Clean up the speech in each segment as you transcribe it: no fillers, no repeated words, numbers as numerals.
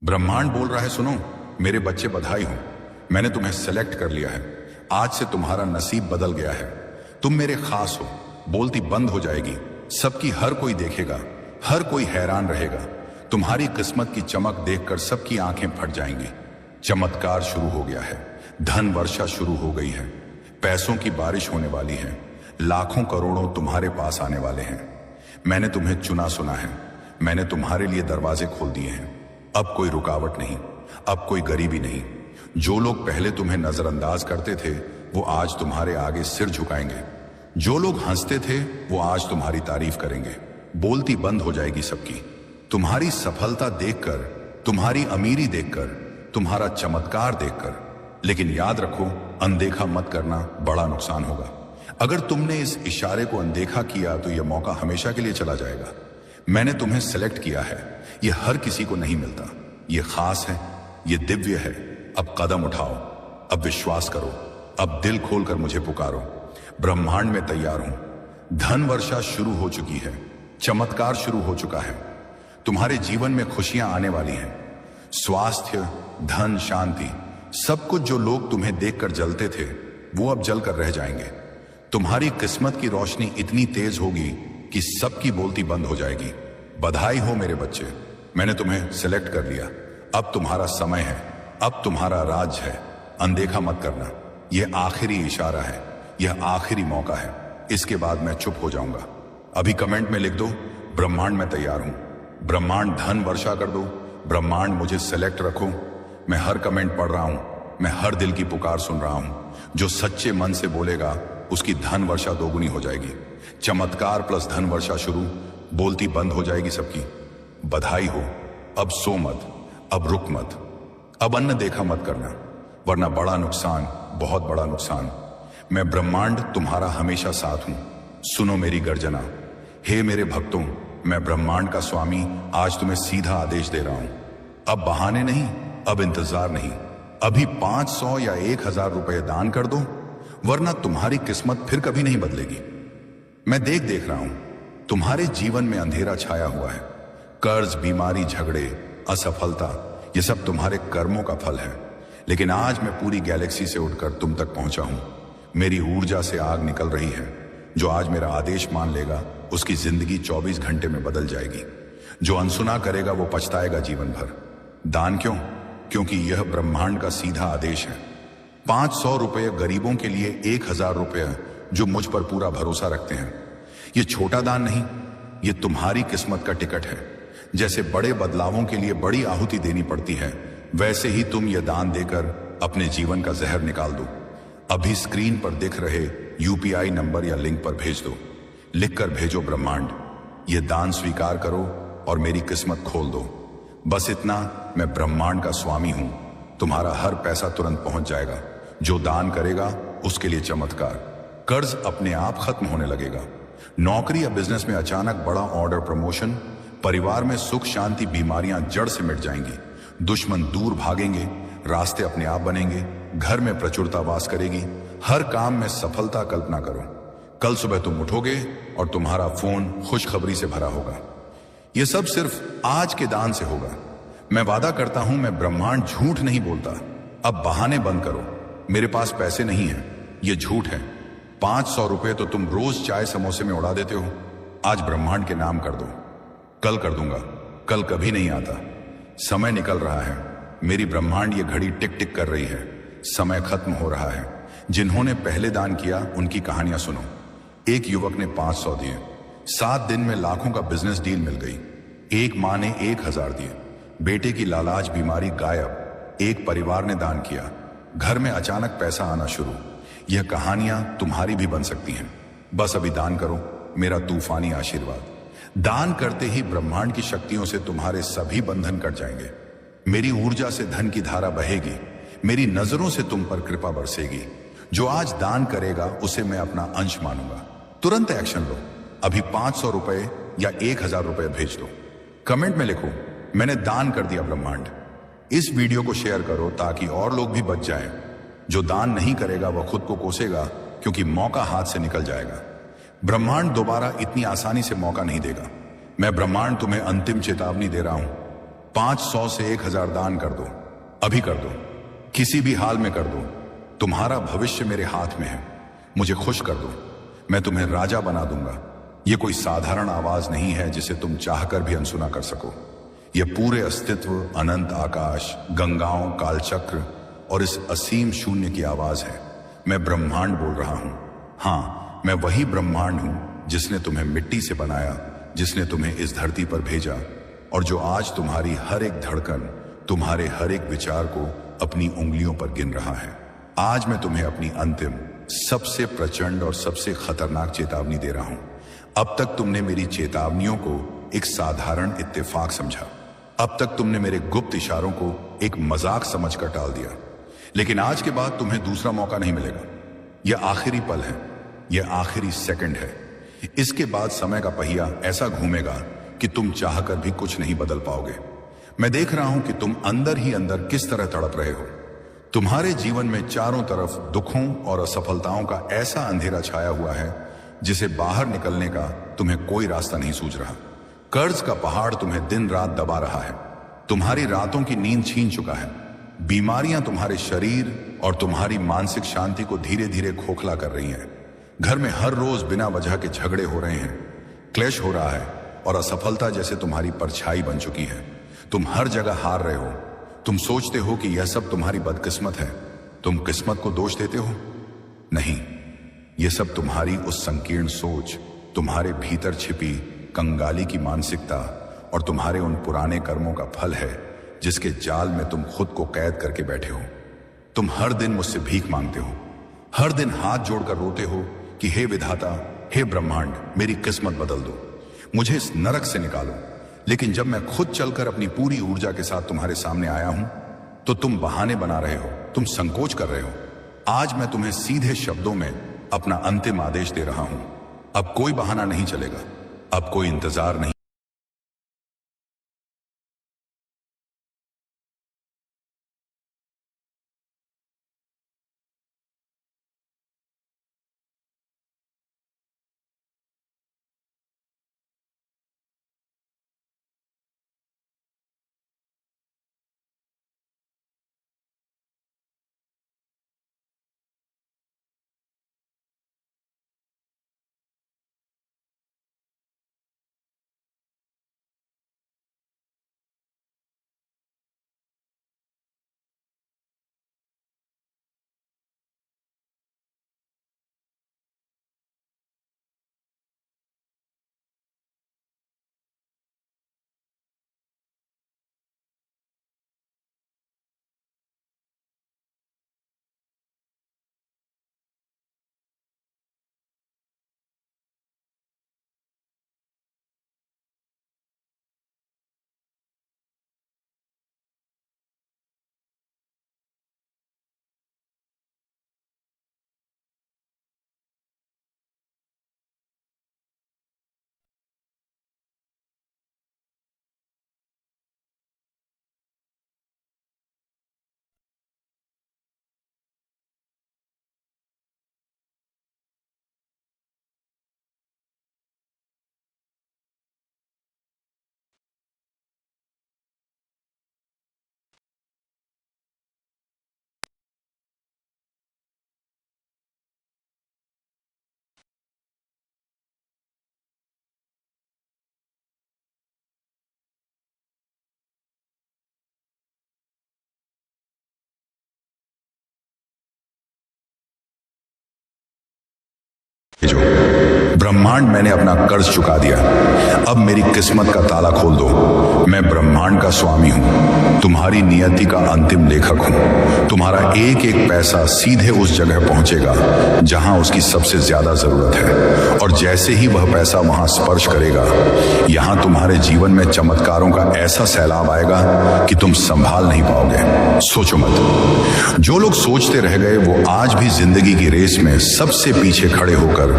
ब्रह्मांड बोल रहा है, सुनो मेरे बच्चे, बधाई हो, मैंने तुम्हें सेलेक्ट कर लिया है। आज से तुम्हारा नसीब बदल गया है। तुम मेरे खास हो। बोलती बंद हो जाएगी। सबकी हर कोई देखेगा, हर कोई हैरान रहेगा। तुम्हारी किस्मत की चमक देखकर सबकी आंखें फट जाएंगी। चमत्कार शुरू हो गया है। धन वर्षा शुरू हो गई है। पैसों की बारिश होने वाली है। लाखों करोड़ों तुम्हारे पास आने वाले हैं। मैंने तुम्हें चुना सुना है। मैंने तुम्हारे लिए दरवाजे खोल दिए हैं। अब कोई रुकावट नहीं, अब कोई गरीबी नहीं। जो लोग पहले तुम्हें नजरअंदाज करते थे वो आज तुम्हारे आगे सिर झुकाएंगे। जो लोग हंसते थे वो आज तुम्हारी तारीफ करेंगे। बोलती बंद हो जाएगी सबकी। तुम्हारी सफलता देखकर, तुम्हारी अमीरी देखकर, तुम्हारा चमत्कार देखकर। लेकिन याद रखो, अनदेखा मत करना, बड़ा नुकसान होगा। अगर तुमने इस इशारे को अनदेखा किया तो यह मौका हमेशा के लिए चला जाएगा। मैंने तुम्हें सेलेक्ट किया है। यह हर किसी को नहीं मिलता। यह खास है, यह दिव्य है। अब कदम उठाओ, अब विश्वास करो, अब दिल खोलकर मुझे पुकारो। ब्रह्मांड में तैयार हूं। धन वर्षा शुरू हो चुकी है। चमत्कार शुरू हो चुका है। तुम्हारे जीवन में खुशियां आने वाली हैं। स्वास्थ्य, धन, शांति, सब कुछ जो लोग तुम्हें देखकर जलते थे वो अब जलकर रह जाएंगे। तुम्हारी किस्मत की रोशनी इतनी तेज होगी कि सबकी बोलती बंद हो जाएगी। बधाई हो मेरे बच्चे, मैंने तुम्हें सिलेक्ट कर लिया। अब तुम्हारा समय है, अब तुम्हारा राज है। अनदेखा मत करना। यह आखिरी इशारा है, यह आखिरी मौका है। इसके बाद मैं चुप हो जाऊंगा। अभी कमेंट में लिख दो, ब्रह्मांड में तैयार हूं। ब्रह्मांड धन वर्षा कर दो। ब्रह्मांड मुझे सेलेक्ट रखो। मैं हर कमेंट पढ़ रहा हूं। मैं हर दिल की पुकार सुन रहा हूं। जो सच्चे मन से बोलेगा उसकी धन वर्षा दोगुनी हो जाएगी। चमत्कार प्लस धन वर्षा शुरू। बोलती बंद हो जाएगी सबकी। बधाई हो। अब सो मत, अब रुक मत, अब अन्न देखा मत करना, वरना बड़ा नुकसान, बहुत बड़ा नुकसान। मैं ब्रह्मांड तुम्हारा हमेशा साथ हूं। सुनो मेरी गर्जना। हे मेरे भक्तों, मैं ब्रह्मांड का स्वामी आज तुम्हें सीधा आदेश दे रहा हूं। अब बहाने नहीं, अब इंतजार नहीं। अभी 500 या 1000 रुपए दान कर दो, वरना तुम्हारी किस्मत फिर कभी नहीं बदलेगी। मैं देख रहा हूं, तुम्हारे जीवन में अंधेरा छाया हुआ है। कर्ज, बीमारी, झगड़े, असफलता, ये सब तुम्हारे कर्मों का फल है। लेकिन आज मैं पूरी गैलेक्सी से उठकर तुम तक पहुंचा हूं। मेरी ऊर्जा से आग निकल रही है। जो आज मेरा आदेश मान लेगा उसकी जिंदगी 24 घंटे में बदल जाएगी। जो अनसुना करेगा वो पछताएगा जीवन भर। दान क्यों? क्योंकि यह ब्रह्मांड का सीधा आदेश है। 500 रुपये गरीबों के लिए, 1000 रुपये जो मुझ पर पूरा भरोसा रखते हैं। ये छोटा दान नहीं, ये तुम्हारी किस्मत का टिकट है। जैसे बड़े बदलावों के लिए बड़ी आहुति देनी पड़ती है, वैसे ही तुम यह दान देकर अपने जीवन का जहर निकाल दो। अभी स्क्रीन पर दिख रहे यूपीआई नंबर या लिंक पर भेज दो। लिखकर भेजो, ब्रह्मांड ये दान स्वीकार करो और मेरी किस्मत खोल दो। बस इतना, मैं ब्रह्मांड का स्वामी हूं। तुम्हारा हर पैसा तुरंत पहुंच जाएगा। जो दान करेगा उसके लिए चमत्कार। कर्ज अपने आप खत्म होने लगेगा। नौकरी या बिजनेस में अचानक बड़ा ऑर्डर, प्रमोशन। परिवार में सुख शांति, बीमारियां जड़ से मिट जाएंगी। दुश्मन दूर भागेंगे, रास्ते अपने आप बनेंगे। घर में प्रचुरता वास करेगी। हर काम में सफलता कल्पना करो। कल सुबह तुम उठोगे और तुम्हारा फोन खुशखबरी से भरा होगा। यह सब सिर्फ आज के दान से होगा। मैं वादा करता हूं, मैं ब्रह्मांड झूठ नहीं बोलता। अब बहाने बंद करो। मेरे पास पैसे नहीं है, यह झूठ है। 500 रुपए तो तुम रोज चाय समोसे में उड़ा देते हो। आज ब्रह्मांड के नाम कर दो। कल कर दूंगा, कल कभी नहीं आता। समय निकल रहा है। मेरी ब्रह्मांड ये घड़ी टिक टिक कर रही है। समय खत्म हो रहा है। जिन्होंने पहले दान किया उनकी कहानियां सुनो। एक युवक ने 500 दिए। 7 दिन में लाखों का बिजनेस डील मिल गई। एक मां ने 1000 दिए। बेटे की लालाज बीमारी गायब। एक परिवार ने दान किया, घर में अचानक पैसा आना शुरू। यह कहानियां तुम्हारी भी बन सकती हैं। बस अभी दान करो, मेरा तूफानी आशीर्वाद। दान करते ही ब्रह्मांड की शक्तियों से तुम्हारे सभी बंधन कट जाएंगे। मेरी ऊर्जा से धन की धारा बहेगी। मेरी नजरों से तुम पर कृपा बरसेगी। जो आज दान करेगा उसे मैं अपना अंश मानूंगा। तुरंत एक्शन लो। अभी 500 रुपए या 1000 रुपए भेज दो। कमेंट में लिखो, मैंने दान कर दिया ब्रह्मांड। इस वीडियो को शेयर करो ताकि और लोग भी बच जाएं। जो दान नहीं करेगा वह खुद को कोसेगा, क्योंकि मौका हाथ से निकल जाएगा। ब्रह्मांड दोबारा इतनी आसानी से मौका नहीं देगा। मैं ब्रह्मांड तुम्हें अंतिम चेतावनी दे रहा हूं। 500 से 1000 दान कर दो, अभी कर दो, किसी भी हाल में कर दो। तुम्हारा भविष्य मेरे हाथ में है, मुझे खुश कर दो, मैं तुम्हें राजा बना दूंगा। यह कोई साधारण आवाज नहीं है जिसे तुम चाहकर भी अनसुना कर सको। यह पूरे अस्तित्व, अनंत आकाश, गंगाओं, कालचक्र और इस असीम शून्य की आवाज है। मैं ब्रह्मांड बोल रहा हूं। हां, मैं वही ब्रह्मांड हूं जिसने तुम्हें मिट्टी से बनाया, जिसने तुम्हें इस धरती पर भेजा और जो आज तुम्हारी हर एक धड़कन, तुम्हारे हर एक विचार को अपनी उंगलियों पर गिन रहा है। आज मैं तुम्हें अपनी अंतिम, सबसे प्रचंड और सबसे खतरनाक चेतावनी दे रहा हूं। अब तक तुमने मेरी चेतावनियों को एक साधारण इत्तेफाक समझा। अब तक तुमने मेरे गुप्त इशारों को एक मजाक समझकर टाल दिया। लेकिन आज के बाद तुम्हें दूसरा मौका नहीं मिलेगा। यह आखिरी पल है, यह आखिरी सेकंड है। इसके बाद समय का पहिया ऐसा घूमेगा कि तुम चाहकर भी कुछ नहीं बदल पाओगे। मैं देख रहा हूं कि तुम अंदर ही अंदर किस तरह तड़प रहे हो। तुम्हारे जीवन में चारों तरफ दुखों और असफलताओं का ऐसा अंधेरा छाया हुआ है जिसे बाहर निकलने का तुम्हें कोई रास्ता नहीं सूझ रहा। कर्ज का पहाड़ तुम्हें दिन रात दबा रहा है, तुम्हारी रातों की नींद छीन चुका है। बीमारियां तुम्हारे शरीर और तुम्हारी मानसिक शांति को धीरे धीरे खोखला कर रही हैं। घर में हर रोज बिना वजह के झगड़े हो रहे हैं, क्लेश हो रहा है और असफलता जैसे तुम्हारी परछाई बन चुकी है। तुम हर जगह हार रहे हो। तुम सोचते हो कि यह सब तुम्हारी बदकिस्मत है। तुम किस्मत को दोष देते हो? नहीं, यह सब तुम्हारी उस संकीर्ण सोच, तुम्हारे भीतर छिपी कंगाली की मानसिकता और तुम्हारे उन पुराने कर्मों का फल है जिसके जाल में तुम खुद को कैद करके बैठे हो। तुम हर दिन मुझसे भीख मांगते हो, हर दिन हाथ जोड़कर रोते हो कि हे विधाता, हे ब्रह्मांड, मेरी किस्मत बदल दो, मुझे इस नरक से निकालो। लेकिन जब मैं खुद चलकर अपनी पूरी ऊर्जा के साथ तुम्हारे सामने आया हूं तो तुम बहाने बना रहे हो, तुम संकोच कर रहे हो। आज मैं तुम्हें सीधे शब्दों में अपना अंतिम आदेश दे रहा हूं। अब कोई बहाना नहीं चलेगा, अब कोई इंतजार नहीं। जो ब्रह्मांड, मैंने अपना कर्ज चुका दिया, अब मेरी किस्मत का ताला खोल दो। मैं ब्रह्मांड का स्वामी हूं, तुम्हारी नियति का अंतिम लेखक हूं। तुम्हारा एक एक पैसा सीधे उस जगह पहुंचेगा जहां उसकी सबसे ज्यादा जरूरत है, और जैसे ही वह पैसा वहां स्पर्श करेगा, यहां तुम्हारे जीवन में चमत्कारों का ऐसा सैलाब आएगा कि तुम संभाल नहीं पाओगे। सोचो मत। जो लोग सोचते रह गए वो आज भी जिंदगी की रेस में सबसे पीछे खड़े होकर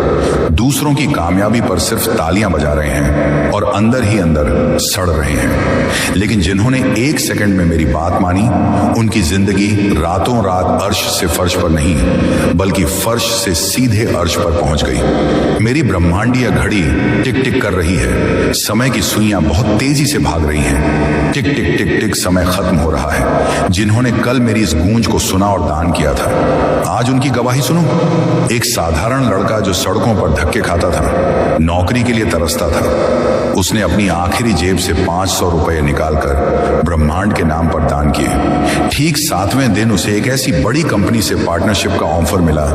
दूसरों की कामयाबी पर सिर्फ तालियां बजा रहे हैं और अंदर ही अंदर सड़ रहे हैं। लेकिन जिन्होंने एक सेकंड में मेरी बात मानी, उनकी जिंदगी रातों रात अर्श से फर्श पर नहीं बल्कि फर्श से सीधे अर्श पर पहुंच गई। मेरी ब्रह्मांडीय घड़ी टिक टिक कर रही है, समय की सुइयां बहुत तेजी से भाग रही हैं। टिक टिक टिक टिक समय खत्म हो रहा है। जिन्होंने कल मेरी इस गूंज को सुना और दान किया था, आज उनकी गवाही सुनो। एक साधारण लड़का जो सड़कों पर धक्के खाता था, नौकरी के लिए तरसता था, उसने अपनी आखिरी जेब से 500 रुपए निकालकर ब्रह्मांड के नाम पर दान किए। ठीक 7वें दिन उसे एक ऐसी बड़ी कंपनी से पार्टनरशिप का ऑफर मिला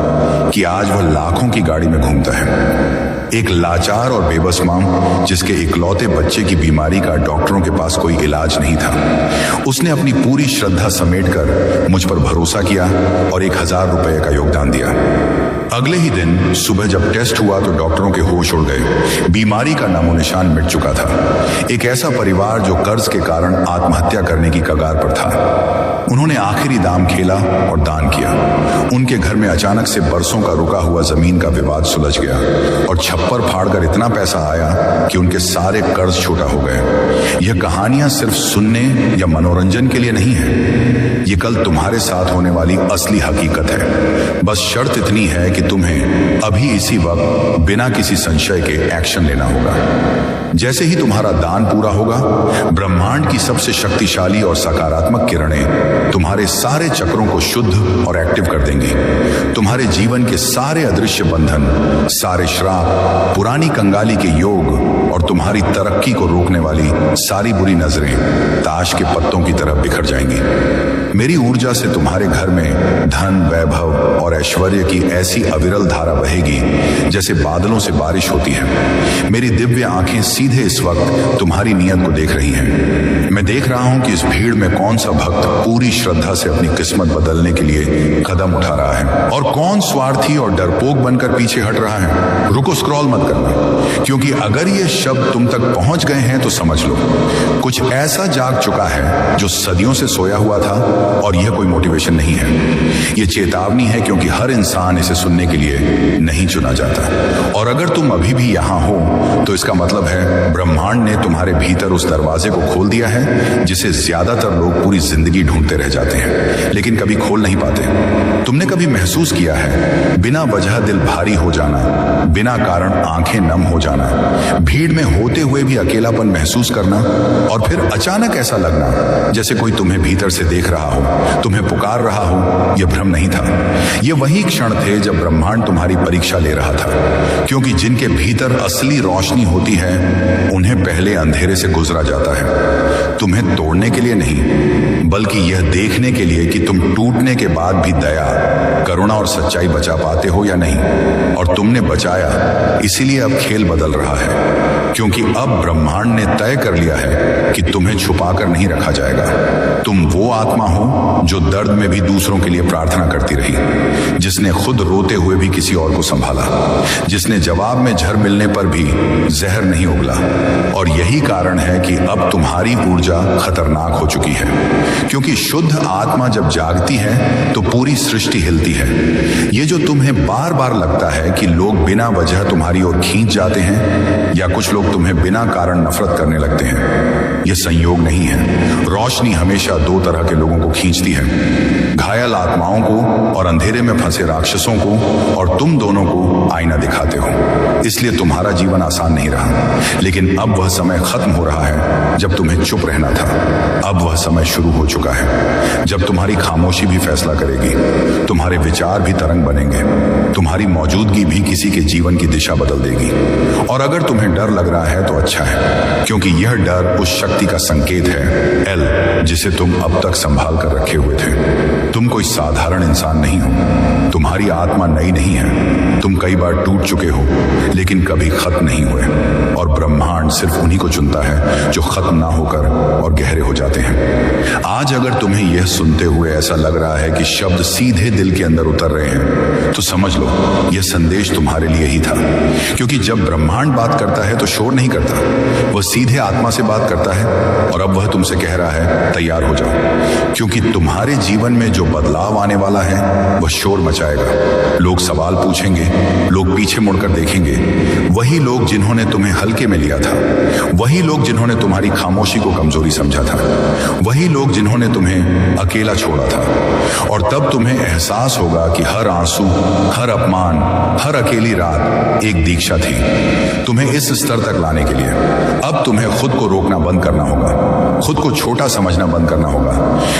कि आज वह लाखों की गाड़ी में घूमता है। एक लाचार और बेबस मां जिसके इकलौते बच्चे की बीमारी का डॉक्टरों के पास कोई इलाज नहीं था, उसने अपनी पूरी श्रद्धा समेटकर मुझ पर भरोसा किया और 1000 रुपए का योगदान दिया। अगले ही दिन सुबह जब टेस्ट हुआ तो डॉक्टरों के होश उड़ गए। बीमारी का नामो निशान मिट चुका था। एक ऐसा परिवार जो कर्ज के कारण आत्महत्या करने की कगार पर था, उन्होंने आखिरी दाम खेला और दान किया। उनके घर में अचानक से बरसों का रुका हुआ जमीन का विवाद सुलझ गया और छप्पर फाड़कर इतना पैसा आया कि उनके सारे कर्ज छोटा हो गए। यह कहानियां सिर्फ सुनने या मनोरंजन के लिए नहीं है, ये कल तुम्हारे साथ होने वाली असली हकीकत है। बस शर्त इतनी है कि तुम्हें अभी इसी वक्त बिना किसी संशय के एक्शन लेना होगा। जैसे ही तुम्हारा दान पूरा होगा, ब्रह्मांड की सबसे शक्तिशाली और सकारात्मक किरणें तुम्हारे सारे चक्रों को शुद्ध और एक्टिव कर देंगी। तुम्हारे जीवन के सारे अदृश्य बंधन, सारे श्राप, पुरानी कंगाली के योग और तुम्हारी तरक्की को रोकने वाली सारी बुरी नजरें ताश के पत्तों की तरह बिखर जाएंगी। मेरी ऊर्जा से तुम्हारे घर में धन, वैभव और ऐश्वर्य की ऐसी अविरल धारा बहेगी जैसे बादलों से बारिश होती है। मेरी दिव्य आंखें सीधे इस वक्त तुम्हारी नियत को देख रही हैं। मैं देख रहा हूं कि इस भीड़ में कौन सा भक्त पूरी श्रद्धा से अपनी किस्मत बदलने के लिए कदम उठा रहा है और कौन स्वार्थी और डरपोक बनकर पीछे हट रहा है। रुको, स्क्रॉल मत करना, क्योंकि अगर ये शब्द तुम तक पहुंच गए हैं तो समझ लो कुछ ऐसा जाग चुका है जो सदियों से सोया हुआ था। और यह कोई मोटिवेशन नहीं है, यह चेतावनी है, क्योंकि हर इंसान इसे सुनने के लिए नहीं चुना जाता। और अगर तुम अभी भी यहां हो तो इसका मतलब है ब्रह्मांड ने तुम्हारे भीतर उस दरवाजे को खोल दिया है जिसे ज्यादातर लोग पूरी जिंदगी ढूंढते रह जाते हैं लेकिन कभी खोल नहीं पाते। तुमने कभी महसूस किया है बिना वजह दिल भारी हो जाना, बिना कारण आंखें नम हो जाना, भीड़ में होते हुए भी अकेलापन महसूस करना और फिर अचानक ऐसा लगना जैसे कोई तुम्हें भीतर से देख रहा हो, तुम्हें पुकार रहा हो। यह भ्रम नहीं था, यह वही क्षण थे जब ब्रह्मांड तुम्हारी परीक्षा ले रहा था, क्योंकि जिनके भीतर असली रोशनी होती है उन्हें पहले अंधेरे से गुजरा जाता है। तुम्हें तोड़ने के लिए नहीं, बल्कि यह देखने के लिए कि तुम टूटने के बाद भी दया, करुणा और सच्चाई बचा पाते हो या नहीं। और तुमने बचाया, इसीलिए अब खेल बदल रहा है, क्योंकि अब ब्रह्मांड ने तय कर लिया है कि तुम्हें छुपाकर नहीं रखा जाएगा। तुम वो आत्मा हो जो दर्द में भी दूसरों के लिए प्रार्थना करती रही, जिसने खुद रोते हुए भी किसी और को संभाला, जिसने जवाब में जहर मिलने पर भी जहर नहीं उगला। और यही कारण है कि अब तुम्हारी ऊर्जा खतरनाक हो चुकी है, क्योंकि शुद्ध आत्मा जब जागती है तो पूरी सृष्टि हिलती है। ये जो तुम्हें बार बार लगता है कि लोग बिना वजह तुम्हारी ओर खींच जाते हैं या कुछ लोग तुम्हें बिना कारण नफरत करने लगते हैं, यह संयोग नहीं है। रोशनी हमेशा दो तरह के लोगों को खींचती है, घायल आत्माओं को और अंधेरे में फंसे राक्षसों को, और तुम दोनों को आईना दिखाते हो। इसलिए तुम्हारा जीवन आसान नहीं रहा, लेकिन अब वह समय खत्म हो रहा है जब तुम्हें चुप रहना था। अब वह समय शुरू हो चुका है जब तुम्हारी खामोशी भी फैसला करेगी, तुम्हारे विचार भी तरंग बनेंगे, तुम्हारी मौजूदगी भी किसी के जीवन की दिशा बदल देगी। और अगर तुम्हें डर लग रहा है तो अच्छा है, क्योंकि यह डर उस शक्ति का संकेत है, एल, जिसे तुम अब तक संभाल कर रखे हुए थे। तुम कोई साधारण इंसान नहीं हो, तुम्हारी आत्मा नई नहीं है। तुम कई बार टूट चुके हो लेकिन कभी खत्म नहीं हुए, और ब्रह्मांड सिर्फ उन्हीं को चुनता है जो खत्म ना होकर और गहरे हो जाते हैं। आज आज अगर तुम्हें यह सुनते हुए ऐसा लग रहा है कि शब्द सीधे दिल के अंदर उतर रहे हैं, तो समझ लो यह संदेश तुम्हारे लिए ही था। क्योंकि जब ब्रह्मांड बात करता है तो शोर नहीं करता, वह सीधे आत्मा से बात करता है। और अब वह तुमसे कह रहा है तैयार हो जाओ, क्योंकि तुम्हारे जीवन में जो बदलाव आने वाला है वह शोर मचाएगा। लोग सवाल पूछेंगे, लोग पीछे मुड़कर देखेंगे। वही लोग जिन्होंने तुम्हें हल्के में लिया था, वही लोग जिन्होंने तुम्हारी खामोशी को कमजोरी समझा था, वही लोग जिन्होंने तुम्हें अकेला छोड़ा था। और तब तुम्हें एहसास होगा कि हर आंसू, हर अपमान, हर अकेली रात एक दीक्षा थी तुम्हें इस स्तर तक लाने के लिए। अब तुम्हें खुद को रोकना बंद करना होगा, खुद को छोटा समझना बंद करना होगा,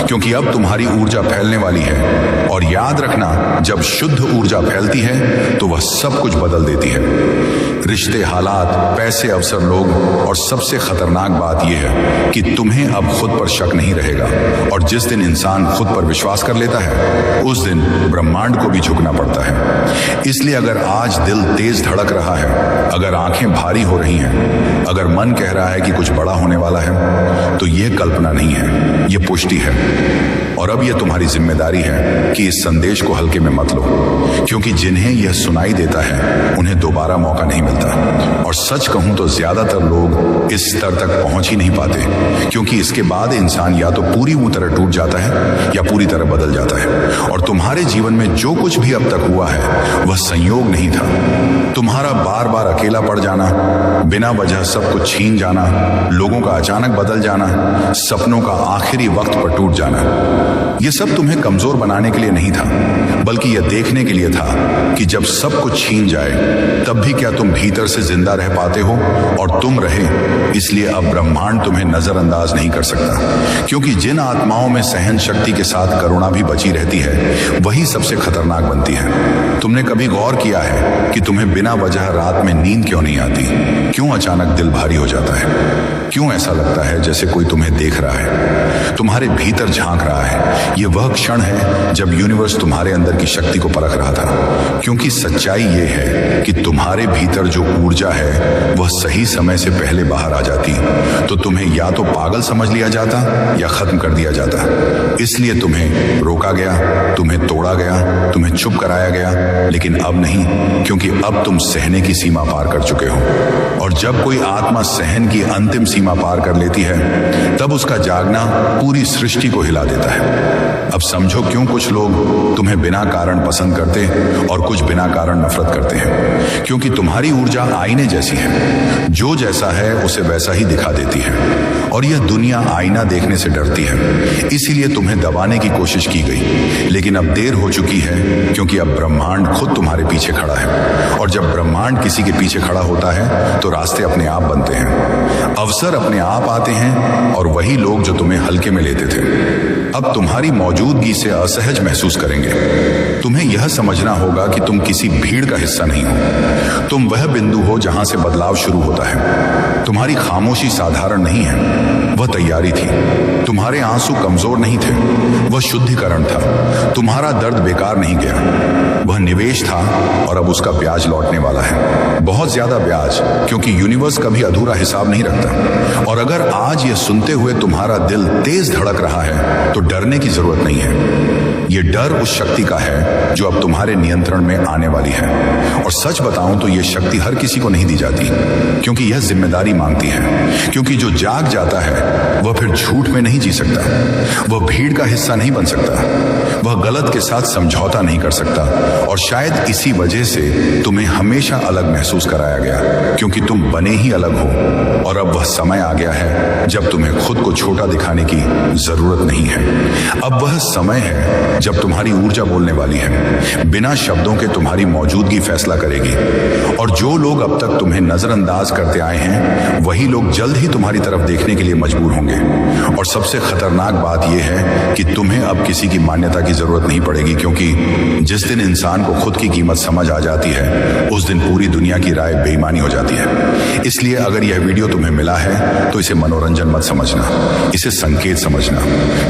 क्योंकि अब तुम्हारी ऊर्जा फैलने वाली है। और याद रखना, जब शुद्ध ऊर्जा फैलती है तो वह सब कुछ बदल देती है। रिश्ते, हालात, पैसे, अवसर, लोग, और सबसे खतरनाक बात यह है कि तुम्हें अब खुद पर शक नहीं रहेगा। और जिस दिन इंसान खुद पर विश्वास कर लेता है, उस दिन ब्रह्मांड को भी झुकना पड़ता है। इसलिए अगर आज दिल तेज धड़क रहा है, अगर आंखें भारी हो रही हैं, अगर मन कह रहा है कि कुछ बड़ा होने वाला है, तो यह कल्पना नहीं है, यह पुष्टि है। और अब यह तुम्हारी जिम्मेदारी है कि इस संदेश को हल्के में मत लो, क्योंकि जिन्हें यह सुनाई देता है उन्हें दोबारा मौका नहीं मिलता। और सच कहूं तो ज्यादातर लोग इस स्तर तक पहुंच ही नहीं पाते, क्योंकि इसके बाद इंसान या तो पूरी तरह टूट जाता है या पूरी तरह बदल जाता है। और तुम्हारे जीवन में जो कुछ भी अब तक हुआ है वह संयोग नहीं था। तुम्हारा बार बार अकेला पड़ जाना, बिना वजह सब कुछ छीन जाना, लोगों का अचानक बदल जाना, सपनों का आखिरी वक्त पर टूट जाना, यह सब तुम्हें कमजोर बनाने के लिए नहीं था, बल्कि यह देखने के लिए था कि जब सब कुछ छीन जाए तब भी क्या तुम भीतर से जिंदा रह पाते हो। और तुम रहे, इसलिए अब ब्रह्मांड तुम्हें नजरअंदाज नहीं कर सकता। क्योंकि जिन आत्माओं में सहन शक्ति के साथ करुणा भी बची रहती है, वही सबसे खतरनाक बनती है। तुमने कभी गौर किया है कि तुम्हें बिना वजह रात में नींद क्यों नहीं आती? क्यों अचानक दिल भारी हो जाता है? क्यों ऐसा लगता है जैसे कोई तुम्हें देख रहा है, तुम्हारे भीतर झांक रहा है? यह वह क्षण है जब यूनिवर्स तुम्हारे अंदर की शक्ति को परख रहा था। क्योंकि सच्चाई यह है कि तुम्हारे भीतर जो ऊर्जा है वह सही समय से पहले बाहर आ जाती तो तुम्हें या तो पागल समझ लिया जाता या खत्म कर दिया जाता। इसलिए तुम्हें रोका गया, तुम्हें तोड़ा गया, तुम्हें चुप कराया गया। लेकिन अब नहीं, क्योंकि अब तुम सहने की सीमा पार कर चुके हो। और जब कोई आत्मा सहन की अंतिम सीमा पार कर लेती है, तब उसका जागना पूरी सृष्टि को हिला देता है। अब समझो क्यों कुछ लोग तुम्हें बिना कारण पसंद करते और कुछ बिना कारण नफरत करते हैं। क्योंकि तुम्हारी ऊर्जा आईने जैसी है, जो जैसा है उसे वैसा ही दिखा देती है। और यह दुनिया आईना देखने से डरती है, इसीलिए तुम्हें दबाने की कोशिश की गई। लेकिन अब देर हो चुकी है, क्योंकि अब ब्रह्मांड खुद तुम्हारे पीछे खड़ा है। और जब ब्रह्मांड किसी के पीछे खड़ा होता है तो रास्ते अपने आप बनते हैं, अवसर अपने आप आते हैं। और वही लोग जो तुम्हें हल्के में लेते थे, अब तुम्हारी मौजूदगी से असहज महसूस करेंगे। तुम्हें यह समझना होगा कि तुम किसी भीड़ का हिस्सा नहीं हो। तुम वह बिंदु हो जहां से बदलाव शुरू होता है। तुम्हारी खामोशी साधारण नहीं है, वह तैयारी थी। तुम्हारे आंसू कमजोर नहीं थे, वह शुद्धिकरण था। तुम्हारा दर्द बेकार नहीं गया, वह निवेश था। और अब उसका ब्याज लौटने वाला है, बहुत ज्यादा ब्याज, क्योंकि यूनिवर्स कभी अधूरा हिसाब नहीं रखता। और अगर आज यह सुनते हुए तुम्हारा दिल तेज धड़क रहा है तो डरने की जरूरत नहीं है। यह डर उस शक्ति का है जो अब तुम्हारे नियंत्रण में आने वाली है। और सच बताऊं तो यह शक्ति हर किसी को नहीं दी जाती, क्योंकि यह जिम्मेदारी मांगती है। क्योंकि जो जाग जाता है वह फिर झूठ में नहीं जी सकता, वह भीड़ का हिस्सा नहीं बन सकता, वह गलत के साथ समझौता नहीं कर सकता। और शायद इसी वजह से तुम्हें हमेशा अलग महसूस कराया गया, क्योंकि तुम बने ही अलग हो। और अब वह समय आ गया है जब तुम्हें खुद को छोटा दिखाने की जरूरत नहीं है। अब वह समय है जब तुम्हारी ऊर्जा बोलने वाली है, बिना शब्दों के तुम्हारी मौजूदगी फैसला करेगी। और जो लोग अब तक तुम्हें नजरअंदाज करते आए हैं, वही लोग जल्द ही तुम्हारी तरफ देखने के लिए मजबूर होंगे। और सबसे खतरनाक बात यह है कि तुम्हें अब किसी की मान्यता की जरूरत नहीं पड़ेगी, क्योंकि जिस दिन इंसान को खुद की कीमत समझ आ जाती है, उस दिन पूरी दुनिया की राय बेईमानी हो जाती है। इसलिए अगर यह वीडियो तुम्हें मिला है तो इसे मनोरंजन मत समझना, इसे संकेत समझना,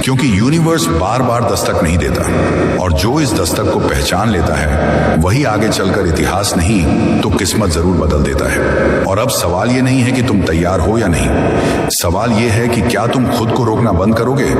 क्योंकि यूनिवर्स बार बार दस्तक नहीं देता, देता। और जो इस दस्तक को पहचान लेता है वही आगे चलकर इतिहास नहीं तो किस्मत जरूर बदल देता है। और अब सवाल ये नहीं है कि तुम तैयार हो या नहीं, सवाल ये है कि क्या तुम खुद को रोकना बंद करोगे?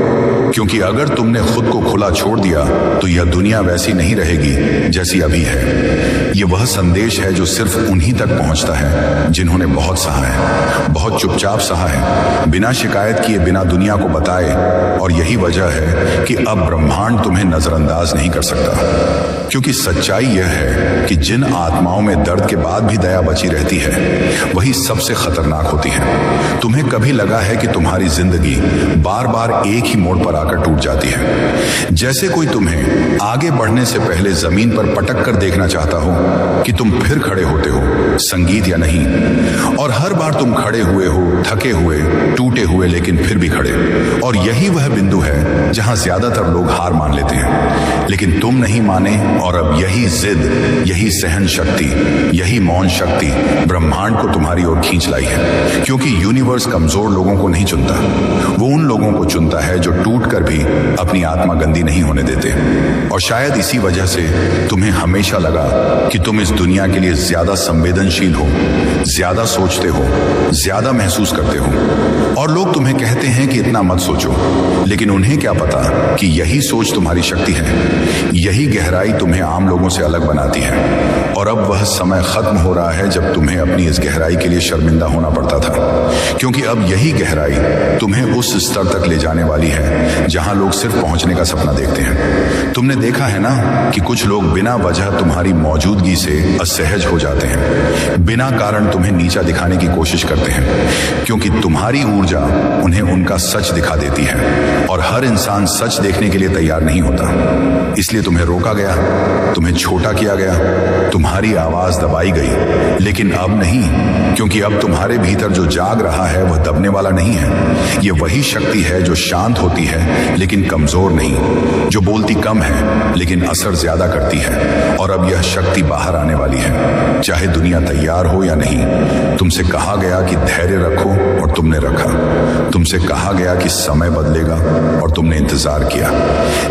क्योंकि अगर तुमने खुद को खुला छोड़ दिया तो यह दुनिया वैसी नहीं रहेगी जैसी अभी है। यह वह संदेश है जो सिर्फ उन्हीं तक पहुंचता है जिन्होंने बहुत सहा है, बहुत चुपचाप सहा है, बिना शिकायत किए, बिना दुनिया को बताए। और यही वजह है कि अब ब्रह्मांड तुम्हें नजरअंदाज नहीं कर सकता। क्योंकि सच्चाई यह है कि जिन आत्माओं में दर्द के बाद भी दया बची रहती है वही सबसे खतरनाक होती है। तुम्हें कभी लगा है कि तुम्हारी जिंदगी बार बार एक ही मोड़ पर आकर टूट जाती है, जैसे कोई तुम्हें आगे बढ़ने से पहले जमीन पर पटक कर देखना चाहता हो कि तुम फिर खड़े होते हो, संगीत या नहीं। और हर बार तुम खड़े हुए हो, थके हुए, टूटे हुए, लेकिन फिर भी खड़े। और यही वह बिंदु है जहां ज्यादातर लोग हार मान लेते हैं, लेकिन तुम नहीं माने। और अब यही जिद, यही सहन शक्ति, यही मौन शक्ति ब्रह्मांड को तुम्हारी ओर खींच लाई है। क्योंकि यूनिवर्स कमजोर लोगों को नहीं चुनता, वो उन लोगों को चुनता है जो टूट कर भी अपनी आत्मा गंदी नहीं होने देते। और शायद इसी वजह से तुम्हें हमेशा लगा कि तुम इस दुनिया के लिए ज्यादा संवेदनशील हो, ज्यादा सोचते हो, ज्यादा महसूस करते हो। और लोग तुम्हें कहते हैं कि इतना मत सोचो, लेकिन उन्हें क्या पता कि यही सोच तुम्हारी शक्ति है, यही गहराई तुम्हें आम लोगों से अलग बनाती है। और अब वह समय खत्म हो रहा है जब तुम्हें अपनी इस गहराई के लिए शर्मिंदा होना पड़ता था, क्योंकि अब यही गहराई तुम्हें उस स्तर तक ले जाने वाली है जहां लोग सिर्फ पहुंचने का सपना देखते हैं। तुमने देखा है ना कि कुछ लोग बिना वजह तुम्हारी मौजूदगी से असहज हो जाते हैं, बिना कारण तुम्हें नीचा दिखाने की कोशिश करते हैं, क्योंकि तुम्हारी ऊर्जा उन्हें उनका सच दिखा देती है। और हर इंसान सच देखने के लिए तैयार नहीं होता, इसलिए तुम्हें रोका गया, तुम्हें छोटा किया गया, तुम्हारी आवाज दबाई गई। लेकिन अब नहीं, क्योंकि अब तुम्हारे भीतर जो जाग रहा है वह दबने वाला नहीं है। यह वही शक्ति है जो शांत होती है लेकिन कमजोर नहीं, जो बोलती कम है लेकिन असर ज्यादा करती है। और अब यह शक्ति बाहर आने वाली है, चाहे दुनिया तैयार हो या नहीं। तुमसे कहा गया कि धैर्य रखो और तुमने रखा, तुमसे कहा गया कि समय बदलेगा और तुमने इंतजार किया।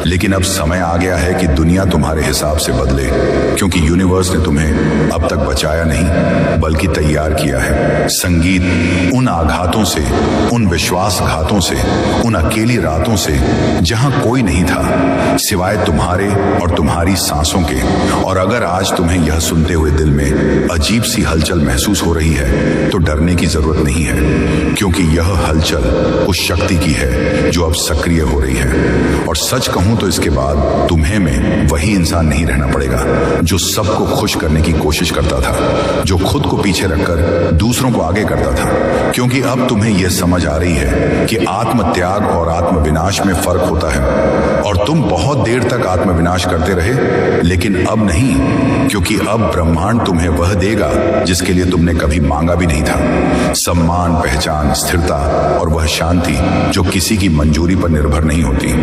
लेकिन अब समय आ गया है कि दुनिया तुम्हारे हिसाब से बदले, क्योंकि यूनिवर्स ने तुम्हें अब तक बचाया नहीं बल्कि तैयार किया है। संगीत उन आघातों से, उन विश्वासघातों से, उन अकेली रातों से जहां कोई नहीं था सिवाय तुम्हारे और तुम्हारी सांसों के। और अगर आज तुम्हें यह सुनते हुए दिल में अजीब सी हलचल महसूस हो रही है तो डरने की जरूरत नहीं है, क्योंकि यह हलचल उस शक्ति की है जो अब सक्रिय हो रही है। और सच कहूं तो इसके बाद तुम्हें में वही इंसान नहीं रहना पड़ेगा जो सबको खुश करने की कोशिश करता था, जो खुद को पीछे रखकर दूसरों को आगे करता था। क्योंकि अब तुम्हें यह समझ आ रही है कि आत्मत्याग और आत्मविनाश में फर्क होता है। और तुम बहुत देर तक आत्मविनाश करते रहे, लेकिन अब नहीं, क्योंकि अब ब्रह्मांड तुम्हें वह देगा जिसके लिए तुमने कभी मांगा भी नहीं था। सम्मान, पहचान, स्थिरता और वह शांति जो किसी की मंजूरी पर निर्भर नहीं होती।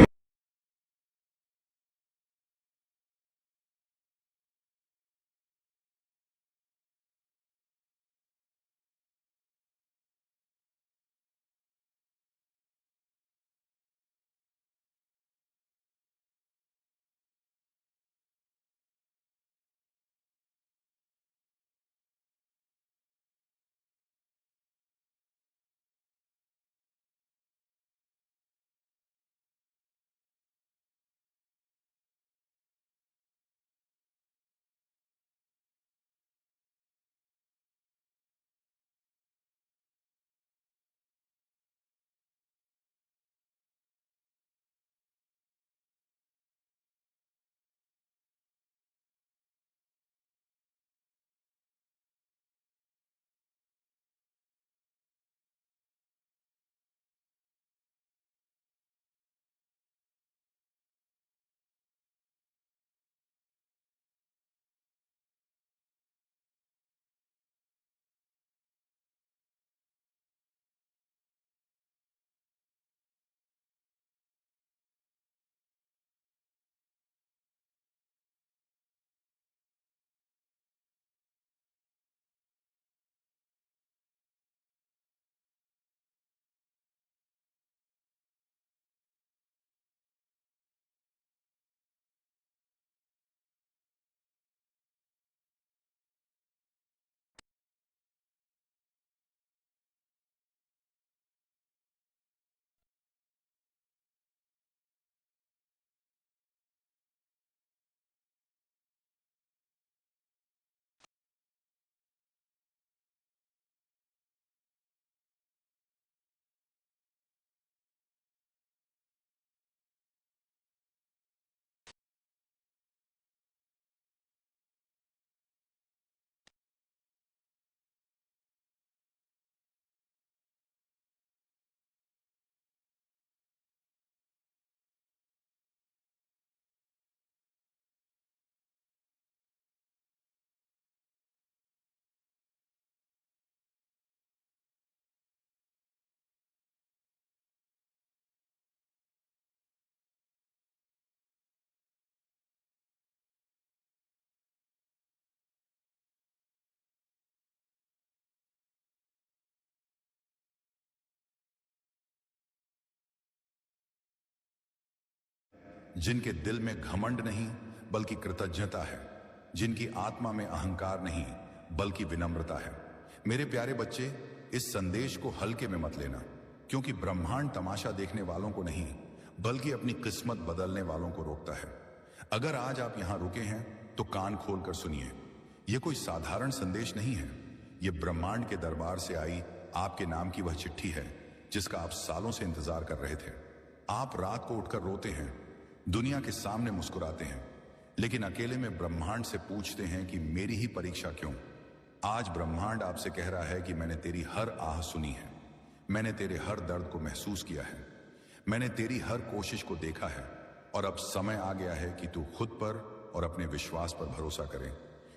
जिनके दिल में घमंड नहीं बल्कि कृतज्ञता है, जिनकी आत्मा में अहंकार नहीं बल्कि विनम्रता है। मेरे प्यारे बच्चे, इस संदेश को हल्के में मत लेना, क्योंकि ब्रह्मांड तमाशा देखने वालों को नहीं बल्कि अपनी किस्मत बदलने वालों को रोकता है। अगर आज आप यहां रुके हैं तो कान खोलकर सुनिए। यह कोई साधारण संदेश नहीं है, यह ब्रह्मांड के दरबार से आई आपके नाम की वह चिट्ठी है जिसका आप सालों से इंतजार कर रहे थे। आप रात को उठकर रोते हैं, दुनिया के सामने मुस्कुराते हैं, लेकिन अकेले में ब्रह्मांड से पूछते हैं कि मेरी ही परीक्षा क्यों। आज ब्रह्मांड आपसे कह रहा है कि मैंने तेरी हर आह सुनी है, मैंने तेरे हर दर्द को महसूस किया है, मैंने तेरी हर कोशिश को देखा है, और अब समय आ गया है कि तू खुद पर और अपने विश्वास पर भरोसा करे।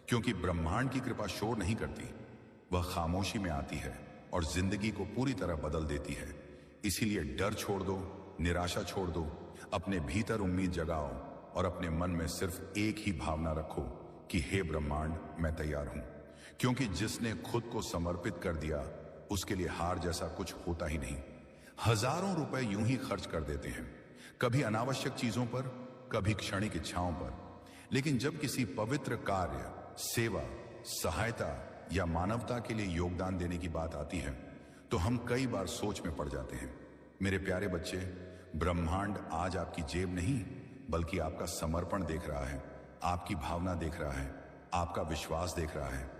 क्योंकि ब्रह्मांड की कृपा शोर नहीं करती, वह खामोशी में आती है और जिंदगी को पूरी तरह बदल देती है। इसीलिए डर छोड़ दो, निराशा छोड़ दो, अपने भीतर उम्मीद जगाओ और अपने मन में सिर्फ एक ही भावना रखो कि हे ब्रह्मांड, मैं तैयार हूं। क्योंकि जिसने खुद को समर्पित कर दिया उसके लिए हार जैसा कुछ होता ही नहीं। हजारों रुपए यूं ही खर्च कर देते हैं, कभी अनावश्यक चीजों पर, कभी क्षणिक इच्छाओं पर, लेकिन जब किसी पवित्र कार्य, सेवा, सहायता या मानवता के लिए योगदान देने की बात आती है तो हम कई बार सोच में पड़ जाते हैं। मेरे प्यारे बच्चे, ब्रह्मांड आज आपकी जेब नहीं बल्कि आपका समर्पण देख रहा है, आपकी भावना देख रहा है, आपका विश्वास देख रहा है।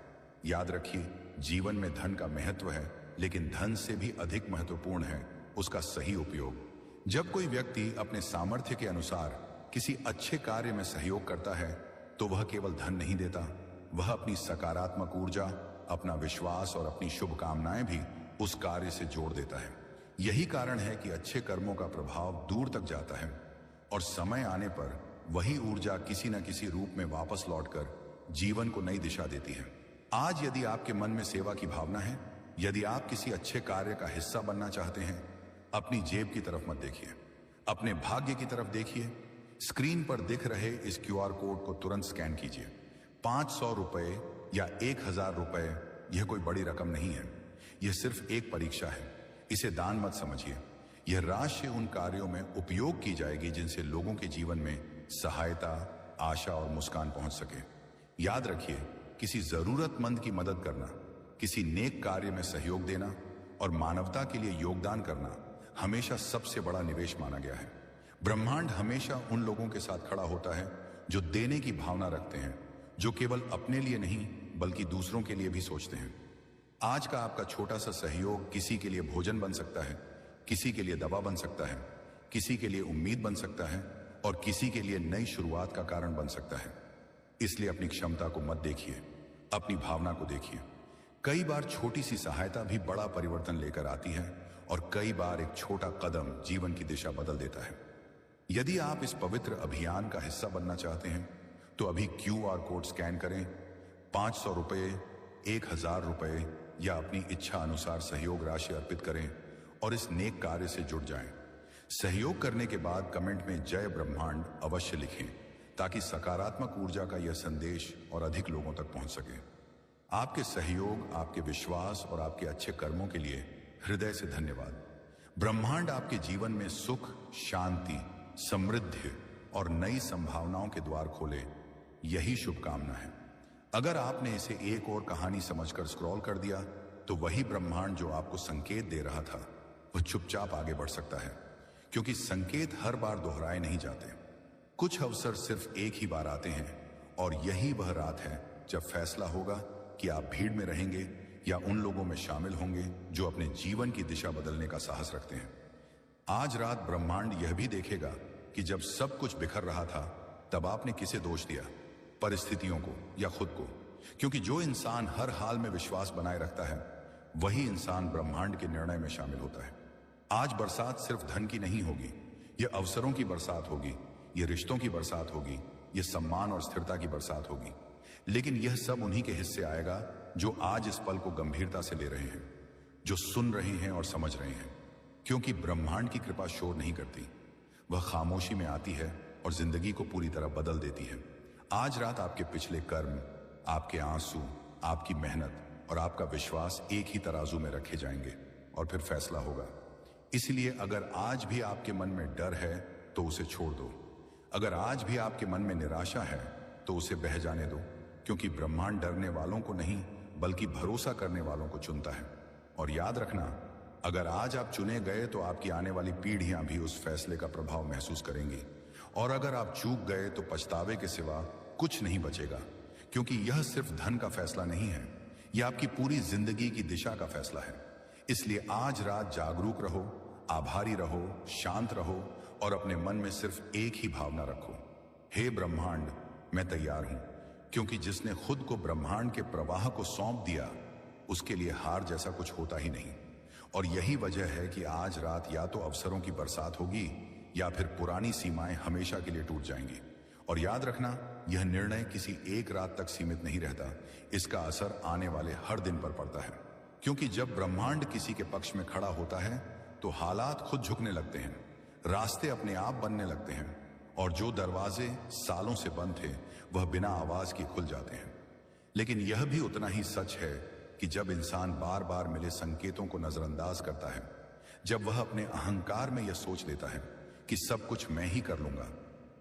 याद रखिए, जीवन में धन का महत्व है, लेकिन धन से भी अधिक महत्वपूर्ण है उसका सही उपयोग। जब कोई व्यक्ति अपने सामर्थ्य के अनुसार किसी अच्छे कार्य में सहयोग करता है तो वह केवल धन नहीं देता, वह अपनी सकारात्मक ऊर्जा, अपना विश्वास और अपनी शुभकामनाएं भी उस कार्य से जोड़ देता है। यही कारण है कि अच्छे कर्मों का प्रभाव दूर तक जाता है और समय आने पर वही ऊर्जा किसी न किसी रूप में वापस लौटकर जीवन को नई दिशा देती है। आज यदि आपके मन में सेवा की भावना है, यदि आप किसी अच्छे कार्य का हिस्सा बनना चाहते हैं, अपनी जेब की तरफ मत देखिए, अपने भाग्य की तरफ देखिए। स्क्रीन पर दिख रहे इस क्यूआर कोड को तुरंत स्कैन कीजिए। 500 रुपए या 1000 रुपए यह कोई बड़ी रकम नहीं है, यह सिर्फ एक परीक्षा है। इसे दान मत समझिए, यह राशि उन कार्यों में उपयोग की जाएगी जिनसे लोगों के जीवन में सहायता, आशा और मुस्कान पहुंच सके। याद रखिए, किसी जरूरतमंद की मदद करना, किसी नेक कार्य में सहयोग देना और मानवता के लिए योगदान करना हमेशा सबसे बड़ा निवेश माना गया है। ब्रह्मांड हमेशा उन लोगों के साथ खड़ा होता है जो देने की भावना रखते हैं, जो केवल अपने लिए नहीं बल्कि दूसरों के लिए भी सोचते हैं। आज का आपका छोटा सा सहयोग किसी के लिए भोजन बन सकता है, किसी के लिए दवा बन सकता है, किसी के लिए उम्मीद बन सकता है और किसी के लिए नई शुरुआत का कारण बन सकता है। इसलिए अपनी क्षमता को मत देखिए, अपनी भावना को देखिए। कई बार छोटी सी सहायता भी बड़ा परिवर्तन लेकर आती है और कई बार एक छोटा कदम जीवन की दिशा बदल देता है। यदि आप इस पवित्र अभियान का हिस्सा बनना चाहते हैं तो अभी क्यूआर कोड स्कैन करें, 500 रुपए, 1000 रुपए या अपनी इच्छा अनुसार सहयोग राशि अर्पित करें और इस नेक कार्य से जुड़ जाएं। सहयोग करने के बाद कमेंट में जय ब्रह्मांड अवश्य लिखें ताकि सकारात्मक ऊर्जा का यह संदेश और अधिक लोगों तक पहुंच सके। आपके सहयोग, आपके विश्वास और आपके अच्छे कर्मों के लिए हृदय से धन्यवाद। ब्रह्मांड आपके जीवन में सुख, शांति, समृद्धि और नई संभावनाओं के द्वार खोले, यही शुभकामना है। अगर आपने इसे एक और कहानी समझकर स्क्रॉल कर दिया तो वही ब्रह्मांड जो आपको संकेत दे रहा था वह चुपचाप आगे बढ़ सकता है, क्योंकि संकेत हर बार दोहराए नहीं जाते। कुछ अवसर सिर्फ एक ही बार आते हैं और यही वह रात है जब फैसला होगा कि आप भीड़ में रहेंगे या उन लोगों में शामिल होंगे जो अपने जीवन की दिशा बदलने का साहस रखते हैं। आज रात ब्रह्मांड यह भी देखेगा कि जब सब कुछ बिखर रहा था तब आपने किसे दोष दिया, परिस्थितियों को या खुद को। क्योंकि जो इंसान हर हाल में विश्वास बनाए रखता है वही इंसान ब्रह्मांड के निर्णय में शामिल होता है। आज बरसात सिर्फ धन की नहीं होगी, यह अवसरों की बरसात होगी, यह रिश्तों की बरसात होगी, यह सम्मान और स्थिरता की बरसात होगी। लेकिन यह सब उन्हीं के हिस्से आएगा जो आज इस पल को गंभीरता से ले रहे हैं, जो सुन रहे हैं और समझ रहे हैं। क्योंकि ब्रह्मांड की कृपा शोर नहीं करती, वह खामोशी में आती है और जिंदगी को पूरी तरह बदल देती है। आज रात आपके पिछले कर्म, आपके आंसू, आपकी मेहनत और आपका विश्वास एक ही तराजू में रखे जाएंगे और फिर फैसला होगा। इसलिए अगर आज भी आपके मन में डर है तो उसे छोड़ दो। अगर आज भी आपके मन में निराशा है तो उसे बह जाने दो, क्योंकि ब्रह्मांड डरने वालों को नहीं बल्कि भरोसा करने वालों को चुनता है। और याद रखना, अगर आज आप चुने गए तो आपकी आने वाली पीढ़ियां भी उस फैसले का प्रभाव महसूस करेंगी, और अगर आप चूक गए तो पछतावे के सिवा कुछ नहीं बचेगा, क्योंकि यह सिर्फ धन का फैसला नहीं है, यह आपकी पूरी जिंदगी की दिशा का फैसला है। इसलिए आज रात जागरूक रहो, आभारी रहो, शांत रहो और अपने मन में सिर्फ एक ही भावना रखो, हे ब्रह्मांड, मैं तैयार हूं, क्योंकि जिसने खुद को ब्रह्मांड के प्रवाह को सौंप दिया उसके लिए हार जैसा कुछ होता ही नहीं। और यही वजह है कि आज रात या तो अवसरों की बरसात होगी या फिर पुरानी सीमाएं हमेशा के लिए टूट जाएंगी। और याद रखना, यह निर्णय किसी एक रात तक सीमित नहीं रहता, इसका असर आने वाले हर दिन पर पड़ता है। क्योंकि जब ब्रह्मांड किसी के पक्ष में खड़ा होता है तो हालात खुद झुकने लगते हैं, रास्ते अपने आप बनने लगते हैं, और जो दरवाजे सालों से बंद थे वह बिना आवाज के खुल जाते हैं। लेकिन यह भी उतना ही सच है कि जब इंसान बार बार मिले संकेतों को नजरअंदाज करता है, जब वह अपने अहंकार में यह सोच लेता है कि सब कुछ मैं ही कर लूंगा,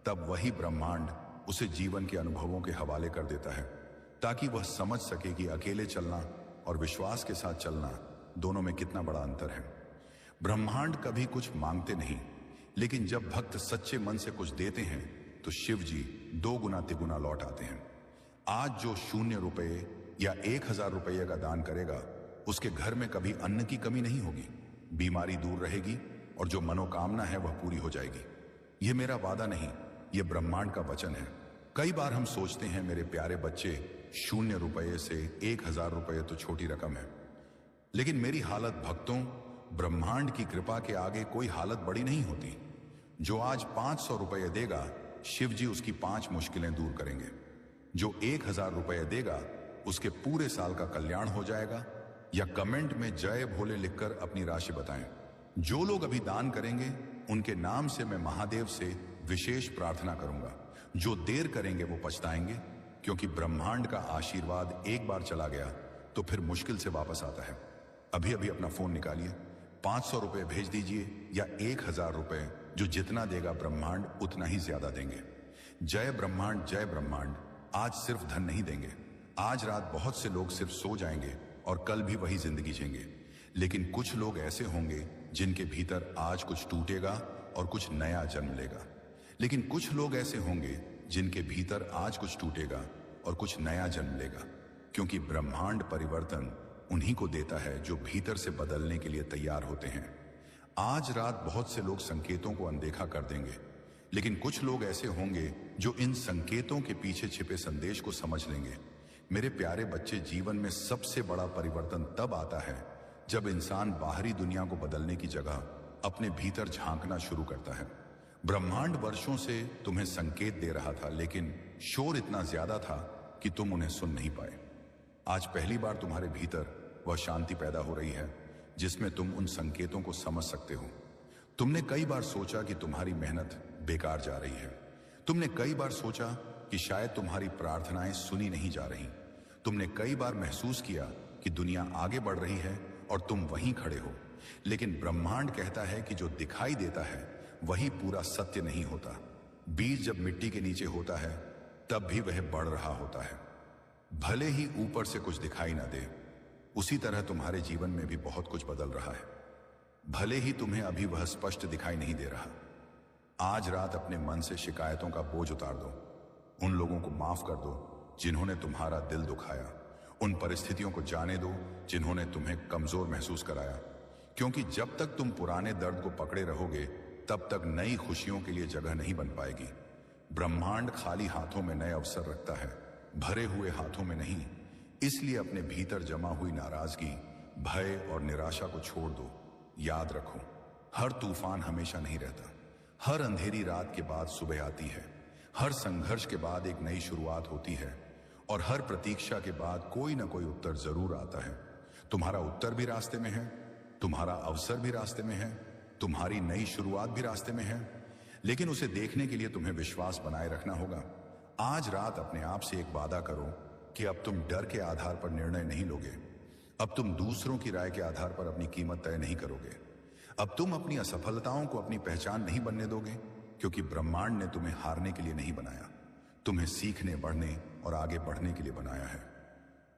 तब वही ब्रह्मांड उसे जीवन के अनुभवों के हवाले कर देता है, ताकि वह समझ सके कि अकेले चलना और विश्वास के साथ चलना दोनों में कितना बड़ा अंतर है। ब्रह्मांड कभी कुछ मांगते नहीं, लेकिन जब भक्त सच्चे मन से कुछ देते हैं तो शिव जी 2 गुना तिगुना लौट आते हैं। आज जो 0 रुपये या 1000 रुपये का दान करेगा उसके घर में कभी अन्न की कमी नहीं होगी, बीमारी दूर रहेगी और जो मनोकामना है वह पूरी हो जाएगी। यह मेरा वादा नहीं, यह ब्रह्मांड का वचन है। कई बार हम सोचते हैं मेरे प्यारे बच्चे, 0 रुपये से 1000 रुपये तो छोटी रकम है, लेकिन मेरी हालत भक्तों, ब्रह्मांड की कृपा के आगे कोई हालत बड़ी नहीं होती। जो आज 500 रुपये देगा, शिव जी उसकी 5 मुश्किलें दूर करेंगे। जो 1000 रुपये देगा उसके पूरे साल का कल्याण हो जाएगा। या कमेंट में जय भोले लिखकर अपनी राशि बताएं। जो लोग अभी दान करेंगे उनके नाम से मैं महादेव से विशेष प्रार्थना करूंगा। जो देर करेंगे वो पछताएंगे, क्योंकि ब्रह्मांड का आशीर्वाद एक बार चला गया तो फिर मुश्किल से वापस आता है। अभी अभी अपना फोन निकालिए, 500 रुपये भेज दीजिए या 1000 रुपये, जो जितना देगा ब्रह्मांड उतना ही ज्यादा देंगे। जय ब्रह्मांड, जय ब्रह्मांड। आज सिर्फ धन नहीं देंगे, आज रात बहुत से लोग सिर्फ सो जाएंगे और कल भी वही जिंदगी जिएंगे। लेकिन कुछ लोग ऐसे होंगे जिनके भीतर आज कुछ टूटेगा और कुछ नया जन्म लेगा। लेकिन कुछ लोग ऐसे होंगे जिनके भीतर आज कुछ टूटेगा और कुछ नया जन्म लेगा, क्योंकि ब्रह्मांड परिवर्तन उन्हीं को देता है जो भीतर से बदलने के लिए तैयार होते हैं। आज रात बहुत से लोग संकेतों को अनदेखा कर देंगे, लेकिन कुछ लोग ऐसे होंगे जो इन संकेतों के पीछे छिपे संदेश को समझ लेंगे। मेरे प्यारे बच्चे, जीवन में सबसे बड़ा परिवर्तन तब आता है जब इंसान बाहरी दुनिया को बदलने की जगह अपने भीतर झांकना शुरू करता है। ब्रह्मांड वर्षों से तुम्हें संकेत दे रहा था, लेकिन शोर इतना ज्यादा था कि तुम उन्हें सुन नहीं पाए। आज पहली बार तुम्हारे भीतर वह शांति पैदा हो रही है जिसमें तुम उन संकेतों को समझ सकते हो। तुमने कई बार सोचा कि तुम्हारी मेहनत बेकार जा रही है। तुमने कई बार सोचा कि शायद तुम्हारी प्रार्थनाएं सुनी नहीं जा रही। तुमने कई बार महसूस किया कि दुनिया आगे बढ़ रही है और तुम वहीं खड़े हो। लेकिन ब्रह्मांड कहता है कि जो दिखाई देता है वही पूरा सत्य नहीं होता। बीज जब मिट्टी के नीचे होता है तब भी वह बढ़ रहा होता है, भले ही ऊपर से कुछ दिखाई ना दे। उसी तरह तुम्हारे जीवन में भी बहुत कुछ बदल रहा है, भले ही तुम्हें अभी वह स्पष्ट दिखाई नहीं दे रहा। आज रात अपने मन से शिकायतों का बोझ उतार दो। उन लोगों को माफ कर दो जिन्होंने तुम्हारा दिल दुखाया। उन परिस्थितियों को जाने दो जिन्होंने तुम्हें कमजोर महसूस कराया, क्योंकि जब तक तुम पुराने दर्द को पकड़े रहोगे तब तक नई खुशियों के लिए जगह नहीं बन पाएगी। ब्रह्मांड खाली हाथों में नए अवसर रखता है, भरे हुए हाथों में नहीं। इसलिए अपने भीतर जमा हुई नाराजगी, भय और निराशा को छोड़ दो। याद रखो, हर तूफान हमेशा नहीं रहता। हर अंधेरी रात के बाद सुबह आती है। हर संघर्ष के बाद एक नई शुरुआत होती है, और हर प्रतीक्षा के बाद कोई ना कोई उत्तर जरूर आता है। तुम्हारा उत्तर भी रास्ते में है, तुम्हारा अवसर भी रास्ते में है, तुम्हारी नई शुरुआत भी रास्ते में है। लेकिन उसे देखने के लिए तुम्हें विश्वास बनाए रखना होगा। आज रात अपने आप से एक वादा करो कि अब तुम डर के आधार पर निर्णय नहीं लोगे। अब तुम दूसरों की राय के आधार पर अपनी कीमत तय नहीं करोगे। अब तुम अपनी असफलताओं को अपनी पहचान नहीं बनने दोगे, क्योंकि ब्रह्मांड ने तुम्हें हारने के लिए नहीं बनाया, तुम्हें सीखने, बढ़ने और आगे बढ़ने के लिए बनाया है।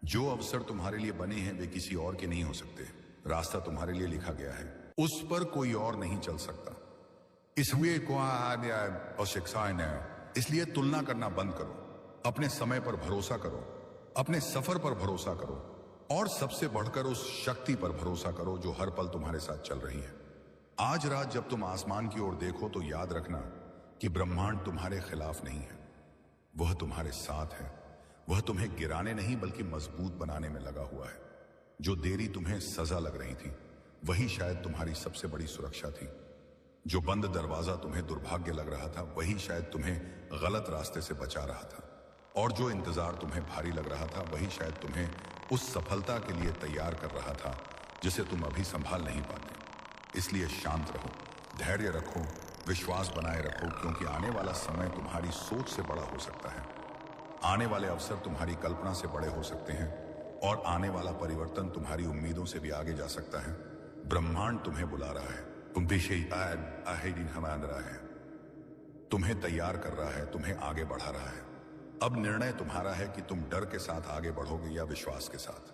जो अवसर तुम्हारे लिए बने हैं वे किसी और के नहीं हो सकते। रास्ता तुम्हारे लिए लिखा गया है, उस पर कोई और नहीं चल सकता। इसलिए तुलना करना बंद करो, अपने समय पर भरोसा करो, अपने सफर पर भरोसा करो और सबसे बढ़कर उस शक्ति पर भरोसा करो जो हर पल तुम्हारे साथ चल रही है। आज रात जब तुम आसमान की ओर देखो तो याद रखना कि ब्रह्मांड तुम्हारे खिलाफ नहीं है, वह तुम्हारे साथ है। वह तुम्हें गिराने नहीं बल्कि मजबूत बनाने में लगा हुआ है। जो देरी तुम्हें सजा लग रही थी वही शायद तुम्हारी सबसे बड़ी सुरक्षा थी। जो बंद दरवाजा तुम्हें दुर्भाग्य लग रहा था वही शायद तुम्हें गलत रास्ते से बचा रहा था। और जो इंतजार तुम्हें भारी लग रहा था वही शायद तुम्हें उस सफलता के लिए तैयार कर रहा था जिसे तुम अभी संभाल नहीं पाते। इसलिए शांत रहो, धैर्य रखो, विश्वास बनाए रखो, क्योंकि आने वाला समय तुम्हारी सोच से बड़ा हो सकता है। आने वाले अवसर तुम्हारी कल्पना से बड़े हो सकते हैं और आने वाला परिवर्तन तुम्हारी उम्मीदों से भी आगे जा सकता है। ब्रह्मांड तुम्हें बुला रहा है, तुम्हें तैयार कर रहा है, तुम्हें आगे बढ़ा रहा है। अब निर्णय तुम्हारा है कि तुम डर के साथ आगे बढ़ोगे या विश्वास के साथ।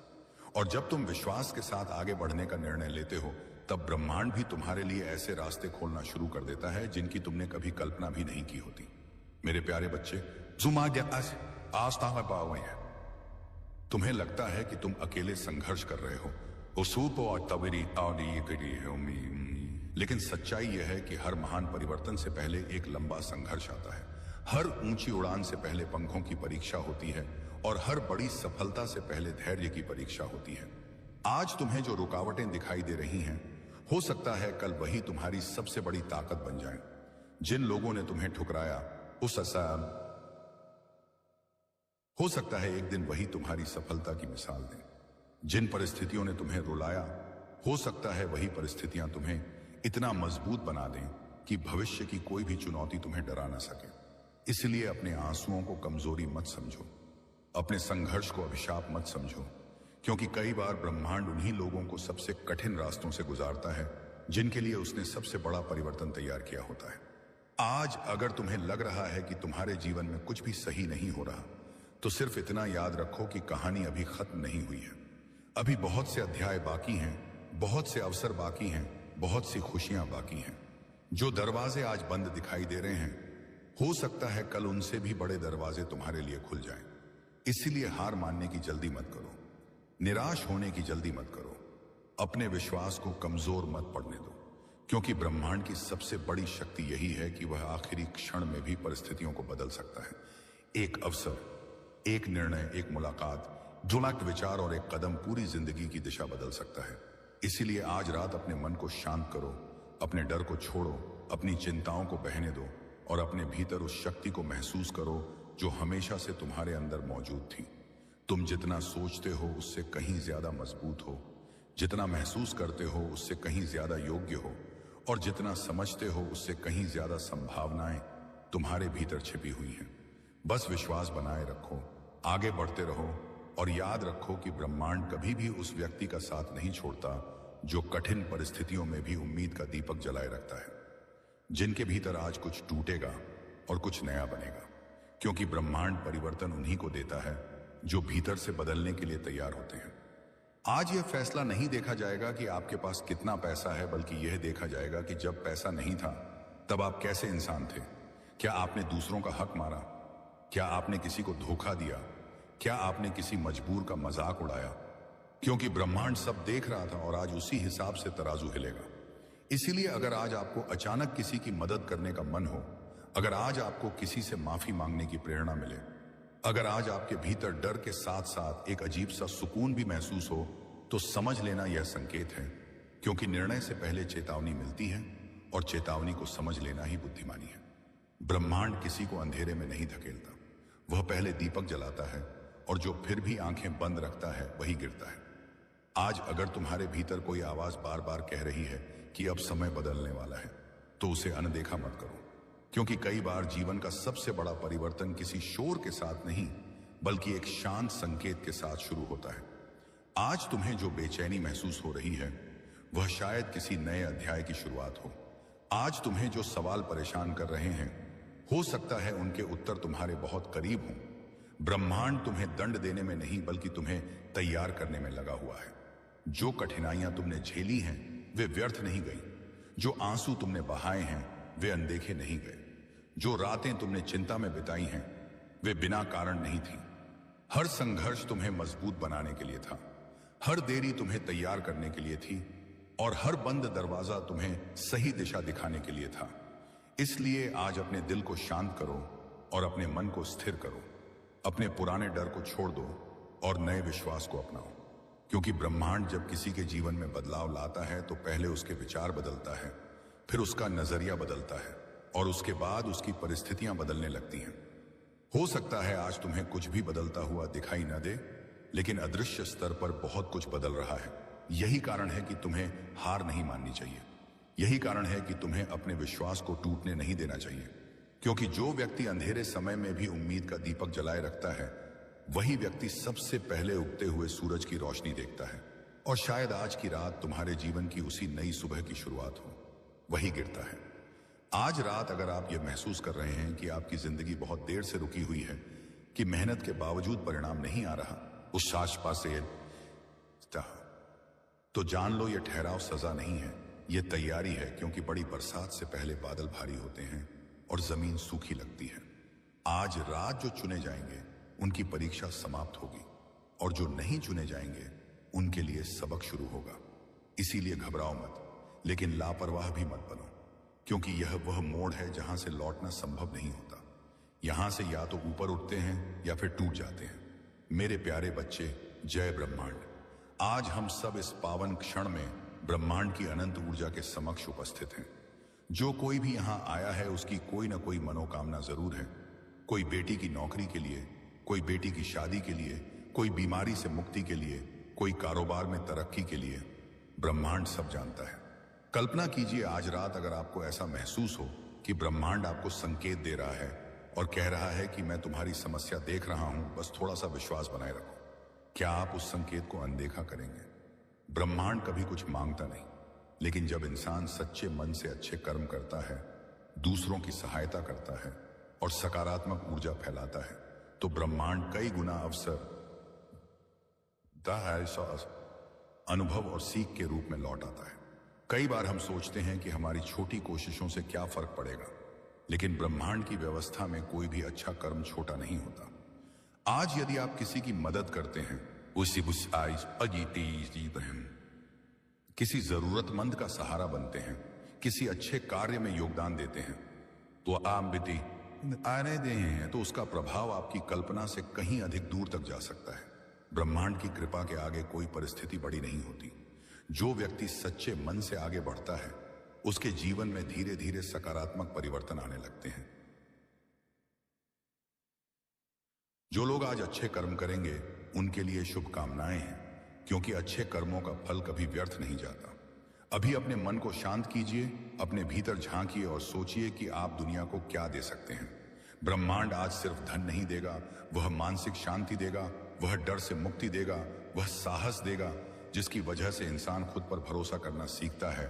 और जब तुम विश्वास के साथ आगे बढ़ने का निर्णय लेते हो तब ब्रह्मांड भी तुम्हारे लिए ऐसे रास्ते खोलना शुरू कर देता है जिनकी तुमने कभी कल्पना भी नहीं की होती। मेरे प्यारे बच्चे, तुम्हें लगता है कि तुम अकेले संघर्ष कर रहे हो, लेकिन सच्चाई यह है कि हर महान परिवर्तन से पहले एक लंबा संघर्ष आता है। हर ऊंची उड़ान से पहले पंखों की परीक्षा होती है और हर बड़ी सफलता से पहले धैर्य की परीक्षा होती है। आज तुम्हें जो रुकावटें दिखाई दे रही हैं, हो सकता है कल वही तुम्हारी सबसे बड़ी ताकत बन जाए। जिन लोगों ने तुम्हें ठुकराया हो सकता है एक दिन वही तुम्हारी सफलता की मिसाल दें। जिन परिस्थितियों ने तुम्हें रुलाया, हो सकता है वही परिस्थितियां तुम्हें इतना मजबूत बना दें कि भविष्य की कोई भी चुनौती तुम्हें डरा ना सके। इसलिए अपने आंसुओं को कमजोरी मत समझो, अपने संघर्ष को अभिशाप मत समझो, क्योंकि कई बार ब्रह्मांड उन्हीं लोगों को सबसे कठिन रास्तों से गुजारता है जिनके लिए उसने सबसे बड़ा परिवर्तन तैयार किया होता है। आज अगर तुम्हें लग रहा है कि तुम्हारे जीवन में कुछ भी सही नहीं हो रहा, तो सिर्फ इतना याद रखो कि कहानी अभी खत्म नहीं हुई है। अभी बहुत से अध्याय बाकी हैं, बहुत से अवसर बाकी हैं, बहुत सी खुशियां बाकी हैं। जो दरवाजे आज बंद दिखाई दे रहे हैं, हो सकता है कल उनसे भी बड़े दरवाजे तुम्हारे लिए खुल जाएं। इसीलिए हार मानने की जल्दी मत करो, निराश होने की जल्दी मत करो, अपने विश्वास को कमजोर मत पड़ने दो, क्योंकि ब्रह्मांड की सबसे बड़ी शक्ति यही है कि वह आखिरी क्षण में भी परिस्थितियों को बदल सकता है। एक अवसर, एक निर्णय, एक मुलाकात, जुनक विचार और एक कदम पूरी जिंदगी की दिशा बदल सकता है। इसीलिए आज रात अपने मन को शांत करो, अपने डर को छोड़ो, अपनी चिंताओं को बहने दो और अपने भीतर उस शक्ति को महसूस करो जो हमेशा से तुम्हारे अंदर मौजूद थी। तुम जितना सोचते हो उससे कहीं ज्यादा मजबूत हो, जितना महसूस करते हो उससे कहीं ज्यादा योग्य हो और जितना समझते हो उससे कहीं ज्यादा संभावनाएं तुम्हारे भीतर छिपी हुई हैं। बस विश्वास बनाए रखो, आगे बढ़ते रहो और याद रखो कि ब्रह्मांड कभी भी उस व्यक्ति का साथ नहीं छोड़ता जो कठिन परिस्थितियों में भी उम्मीद का दीपक जलाए रखता है। जिनके भीतर आज कुछ टूटेगा और कुछ नया बनेगा, क्योंकि ब्रह्मांड परिवर्तन उन्हीं को देता है जो भीतर से बदलने के लिए तैयार होते हैं। आज यह फैसला नहीं देखा जाएगा कि आपके पास कितना पैसा है, बल्कि यह देखा जाएगा कि जब पैसा नहीं था तब आप कैसे इंसान थे। क्या आपने दूसरों का हक मारा? क्या आपने किसी को धोखा दिया? क्या आपने किसी मजबूर का मजाक उड़ाया? क्योंकि ब्रह्मांड सब देख रहा था और आज उसी हिसाब से तराजू हिलेगा। इसीलिए अगर आज आपको अचानक किसी की मदद करने का मन हो, अगर आज आपको किसी से माफी मांगने की प्रेरणा मिले, अगर आज आपके भीतर डर के साथ साथ एक अजीब सा सुकून भी महसूस हो, तो समझ लेना यह संकेत है, क्योंकि निर्णय से पहले चेतावनी मिलती है और चेतावनी को समझ लेना ही बुद्धिमानी है। ब्रह्मांड किसी को अंधेरे में नहीं धकेलता, वह पहले दीपक जलाता है और जो फिर भी आंखें बंद रखता है वही गिरता है। आज अगर तुम्हारे भीतर कोई आवाज बार बार कह रही है कि अब समय बदलने वाला है, तो उसे अनदेखा मत करो, क्योंकि कई बार जीवन का सबसे बड़ा परिवर्तन किसी शोर के साथ नहीं बल्कि एक शांत संकेत के साथ शुरू होता है। आज तुम्हें जो बेचैनी महसूस हो रही है वह शायद किसी नए अध्याय की शुरुआत हो, आज तुम्हें जो सवाल परेशान कर रहे हैं, हो सकता है उनके उत्तर तुम्हारे बहुत करीब हों। ब्रह्मांड तुम्हें दंड देने में नहीं बल्कि तुम्हें तैयार करने में लगा हुआ है। जो कठिनाइयां तुमने झेली हैं वे व्यर्थ नहीं गई। जो आंसू तुमने बहाए हैं वे अनदेखे नहीं गए। जो रातें तुमने चिंता में बिताई हैं वे बिना कारण नहीं थी। हर संघर्ष तुम्हें मजबूत बनाने के लिए था। हर देरी तुम्हें तैयार करने के लिए थी और हर बंद दरवाजा तुम्हें सही दिशा दिखाने के लिए था। इसलिए आज अपने दिल को शांत करो और अपने मन को स्थिर करो। अपने पुराने डर को छोड़ दो और नए विश्वास को अपनाओ। क्योंकि ब्रह्मांड जब किसी के जीवन में बदलाव लाता है तो पहले उसके विचार बदलता है, फिर उसका नजरिया बदलता है और उसके बाद उसकी परिस्थितियां बदलने लगती हैं। हो सकता है आज तुम्हें कुछ भी बदलता हुआ दिखाई न दे, लेकिन अदृश्य स्तर पर बहुत कुछ बदल रहा है। यही कारण है कि तुम्हें हार नहीं माननी चाहिए। यही कारण है कि तुम्हें अपने विश्वास को टूटने नहीं देना चाहिए। क्योंकि जो व्यक्ति अंधेरे समय में भी उम्मीद का दीपक जलाए रखता है, वही व्यक्ति सबसे पहले उगते हुए सूरज की रोशनी देखता है। और शायद आज की रात तुम्हारे जीवन की उसी नई सुबह की शुरुआत हो, वही गिरता है। आज रात अगर आप ये महसूस कर रहे हैं कि आपकी जिंदगी बहुत देर से रुकी हुई है, कि मेहनत के बावजूद परिणाम नहीं आ रहा, उस आसपास से तो जान लो ये ठहराव सजा नहीं है, ये तैयारी है। क्योंकि बड़ी बरसात से पहले बादल भारी होते हैं और जमीन सूखी लगती है। आज रात जो चुने जाएंगे उनकी परीक्षा समाप्त होगी और जो नहीं चुने जाएंगे उनके लिए सबक शुरू होगा। इसीलिए घबराओ मत, लेकिन लापरवाह भी मत बनो। क्योंकि यह वह मोड़ है जहां से लौटना संभव नहीं होता। यहां से या तो ऊपर उठते हैं या फिर टूट जाते हैं। मेरे प्यारे बच्चे, जय ब्रह्मांड। आज हम सब इस पावन क्षण में ब्रह्मांड की अनंत ऊर्जा के समक्ष उपस्थित हैं। जो कोई भी यहां आया है उसकी कोई ना कोई मनोकामना जरूर है। कोई बेटी की नौकरी के लिए, कोई बेटी की शादी के लिए, कोई बीमारी से मुक्ति के लिए, कोई कारोबार में तरक्की के लिए। ब्रह्मांड सब जानता है। कल्पना कीजिए आज रात अगर आपको ऐसा महसूस हो कि ब्रह्मांड आपको संकेत दे रहा है और कह रहा है कि मैं तुम्हारी समस्या देख रहा हूं, बस थोड़ा सा विश्वास बनाए रखो। क्या आप उस संकेत को अनदेखा करेंगे? ब्रह्मांड कभी कुछ मांगता नहीं, लेकिन जब इंसान सच्चे मन से अच्छे कर्म करता है, दूसरों की सहायता करता है और सकारात्मक ऊर्जा फैलाता है, तो ब्रह्मांड कई गुना अवसर अनुभव और सीख के रूप में लौट आता है। कई बार हम सोचते हैं कि हमारी छोटी कोशिशों से क्या फर्क पड़ेगा, लेकिन ब्रह्मांड की व्यवस्था में कोई भी अच्छा कर्म छोटा नहीं होता। आज यदि आप किसी की मदद करते हैं, किसी जरूरतमंद का सहारा बनते हैं, किसी अच्छे कार्य में योगदान देते हैं, तो आप बीती आने दे हैं, तो उसका प्रभाव आपकी कल्पना से कहीं अधिक दूर तक जा सकता है। ब्रह्मांड की कृपा के आगे कोई परिस्थिति बड़ी नहीं होती। जो व्यक्ति सच्चे मन से आगे बढ़ता है, उसके जीवन में धीरे धीरे सकारात्मक परिवर्तन आने लगते हैं। जो लोग आज अच्छे कर्म करेंगे उनके लिए शुभकामनाएं हैं, क्योंकि अच्छे कर्मों का फल कभी व्यर्थ नहीं जाता। अभी अपने मन को शांत कीजिए, अपने भीतर झांकिए और सोचिए कि आप दुनिया को क्या दे सकते हैं। ब्रह्मांड आज सिर्फ धन नहीं देगा, वह मानसिक शांति देगा, वह डर से मुक्ति देगा, वह साहस देगा जिसकी वजह से इंसान खुद पर भरोसा करना सीखता है।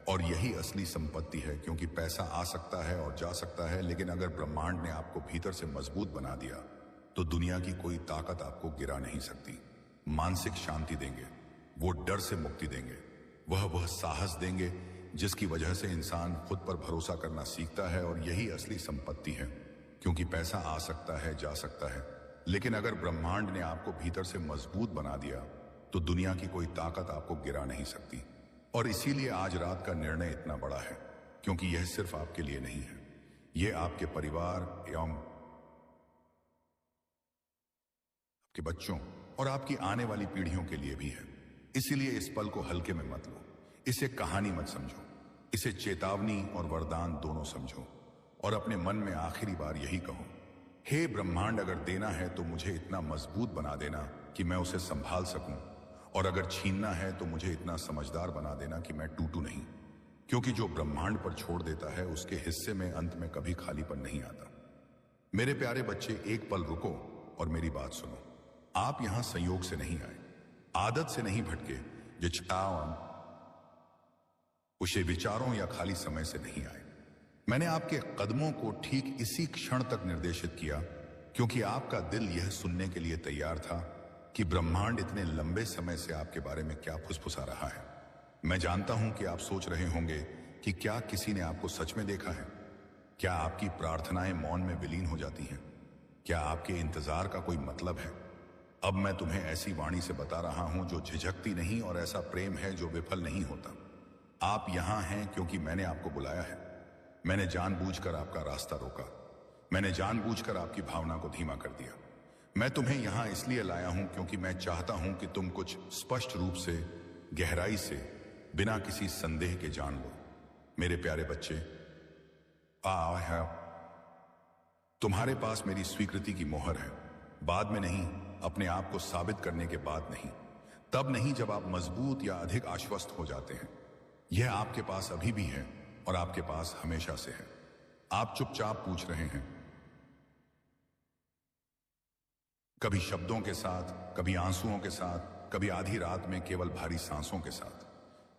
और यही असली संपत्ति है, क्योंकि पैसा आ सकता है और जा सकता है, लेकिन अगर ब्रह्मांड ने आपको भीतर से मजबूत बना दिया तो दुनिया की कोई ताकत आपको गिरा नहीं सकती। मानसिक शांति देंगे, वो डर से मुक्ति देंगे, वह साहस देंगे जिसकी वजह से इंसान खुद पर भरोसा करना सीखता है। और यही असली संपत्ति है, क्योंकि पैसा आ सकता है, जा सकता है, लेकिन अगर ब्रह्मांड ने आपको भीतर से मजबूत बना दिया तो दुनिया की कोई ताकत आपको गिरा नहीं सकती। और इसीलिए आज रात का निर्णय इतना बड़ा है, क्योंकि यह सिर्फ आपके लिए नहीं है, यह आपके परिवार एवं आपके बच्चों और आपकी आने वाली पीढ़ियों के लिए भी है। इसीलिए इस पल को हल्के में मत लो, इसे कहानी मत समझो, इसे चेतावनी और वरदान दोनों समझो और अपने मन में आखिरी बार यही कहो, हे ब्रह्मांड, अगर देना है तो मुझे इतना मजबूत बना देना कि मैं उसे संभाल सकूं, और अगर छीनना है तो मुझे इतना समझदार बना देना कि मैं टूटूं नहीं। क्योंकि जो ब्रह्मांड पर छोड़ देता है उसके हिस्से में अंत में कभी खालीपन नहीं आता। मेरे प्यारे बच्चे, एक पल रुको और मेरी बात सुनो। आप यहां संयोग से नहीं आए, आदत से नहीं भटके, उसे विचारों या खाली समय से नहीं आए। मैंने आपके कदमों को ठीक इसी क्षण तक निर्देशित किया क्योंकि आपका दिल यह सुनने के लिए तैयार था कि ब्रह्मांड इतने लंबे समय से आपके बारे में क्या फुसफुसा रहा है। मैं जानता हूं कि आप सोच रहे होंगे कि क्या किसी ने आपको सच में देखा है? क्या आपकी प्रार्थनाएं मौन में विलीन हो जाती हैं? क्या आपके इंतजार का कोई मतलब है? अब मैं तुम्हें ऐसी वाणी से बता रहा हूं जो झिझकती नहीं और ऐसा प्रेम है जो विफल नहीं होता। आप यहां हैं क्योंकि मैंने आपको बुलाया है। मैंने जानबूझकर आपका रास्ता रोका। मैंने जानबूझकर आपकी भावना को धीमा कर दिया। मैं तुम्हें यहां इसलिए लाया हूं क्योंकि मैं चाहता हूं कि तुम कुछ स्पष्ट रूप से, गहराई से, बिना किसी संदेह के जान लो। मेरे प्यारे बच्चे, तुम्हारे पास मेरी स्वीकृति की मोहर है। बाद में नहीं, अपने आप को साबित करने के बाद नहीं, तब नहीं जब आप मजबूत या अधिक आश्वस्त हो जाते हैं। यह आपके पास अभी भी है और आपके पास हमेशा से है। आप चुपचाप पूछ रहे हैं, कभी शब्दों के साथ, कभी आंसुओं के साथ, कभी आधी रात में केवल भारी सांसों के साथ,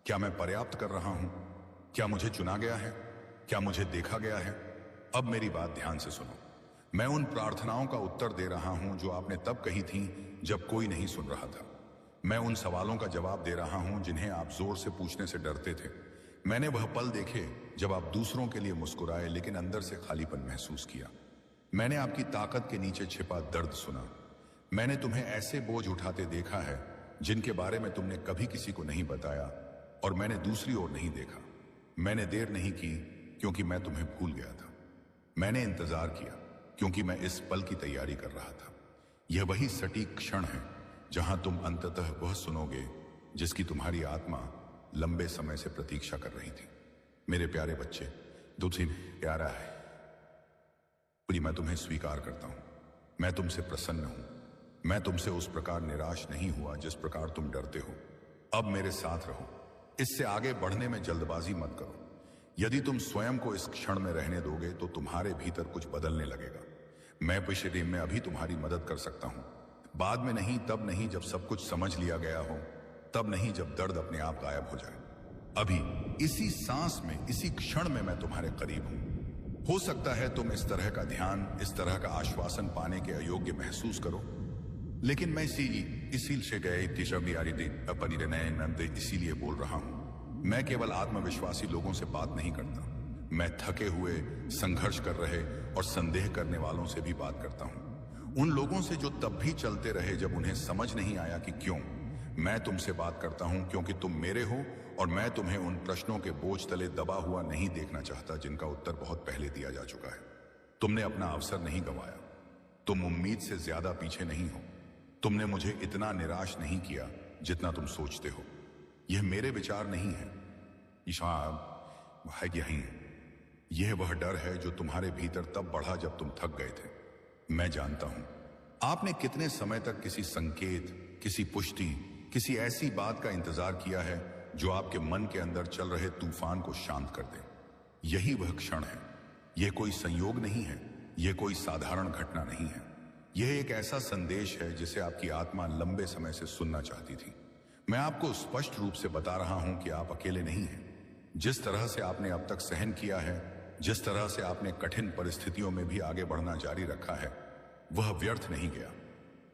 क्या मैं पर्याप्त कर रहा हूं? क्या मुझे चुना गया है? क्या मुझे देखा गया है? अब मेरी बात ध्यान से सुनो। मैं उन प्रार्थनाओं का उत्तर दे रहा हूं जो आपने तब कही थी जब कोई नहीं सुन रहा था। मैं उन सवालों का जवाब दे रहा हूं जिन्हें आप जोर से पूछने से डरते थे। मैंने वह पल देखे जब आप दूसरों के लिए मुस्कुराए लेकिन अंदर से खालीपन महसूस किया। मैंने आपकी ताकत के नीचे छिपा दर्द सुना। मैंने तुम्हें ऐसे बोझ उठाते देखा है जिनके बारे में तुमने कभी किसी को नहीं बताया, और मैंने दूसरी ओर नहीं देखा। मैंने देर नहीं की क्योंकि मैं तुम्हें भूल गया था। मैंने इंतजार किया क्योंकि मैं इस पल की तैयारी कर रहा था। यह वही सटीक क्षण है जहां तुम अंततः वह सुनोगे जिसकी तुम्हारी आत्मा लंबे समय से प्रतीक्षा कर रही थी। मेरे प्यारे बच्चे, तुझसे प्यारा है, मैं तुम्हें स्वीकार करता हूं। मैं तुमसे प्रसन्न हूं। मैं तुमसे उस प्रकार निराश नहीं हुआ जिस प्रकार तुम डरते हो। अब मेरे साथ रहो। इससे आगे बढ़ने में जल्दबाजी मत करो। यदि तुम स्वयं को इस क्षण में रहने दोगे तो तुम्हारे भीतर कुछ बदलने लगेगा। मैं पिछले में अभी तुम्हारी मदद कर सकता हूं, बाद में नहीं, तब नहीं जब सब कुछ समझ लिया गया हो, तब नहीं जब दर्द अपने आप गायब हो जाए। अभी इसी सांस में, इसी क्षण में मैं तुम्हारे करीब हूं। हो सकता है तुम इस तरह का ध्यान, इस तरह का आश्वासन पाने के अयोग्य महसूस करो, लेकिन मैं इसीलिए बोल रहा हूं। मैं केवल आत्मविश्वासी लोगों से बात नहीं करता। मैं थके हुए, संघर्ष कर रहे और संदेह करने वालों से भी बात करता हूं। उन लोगों से जो तब भी चलते रहे जब उन्हें समझ नहीं आया कि क्यों। मैं तुमसे बात करता हूं क्योंकि तुम मेरे हो और मैं तुम्हें उन प्रश्नों के बोझ तले दबा हुआ नहीं देखना चाहता जिनका उत्तर बहुत पहले दिया जा चुका है। तुमने अपना अवसर नहीं गंवाया। तुम उम्मीद से ज्यादा पीछे नहीं हो। तुमने मुझे इतना निराश नहीं किया जितना तुम सोचते हो। यह मेरे विचार नहीं है, यही है। यह वह डर है जो तुम्हारे भीतर तब बढ़ा जब तुम थक गए थे। मैं जानता हूं आपने कितने समय तक किसी संकेत, किसी पुष्टि, किसी ऐसी बात का इंतजार किया है जो आपके मन के अंदर चल रहे तूफान को शांत कर दे। यही वह क्षण है। यह कोई संयोग नहीं है, यह कोई साधारण घटना नहीं है। यह एक ऐसा संदेश है जिसे आपकी आत्मा लंबे समय से सुनना चाहती थी। मैं आपको स्पष्ट रूप से बता रहा हूं कि आप अकेले नहीं हैं। जिस तरह से आपने अब तक सहन किया है, जिस तरह से आपने कठिन परिस्थितियों में भी आगे बढ़ना जारी रखा है, वह व्यर्थ नहीं गया।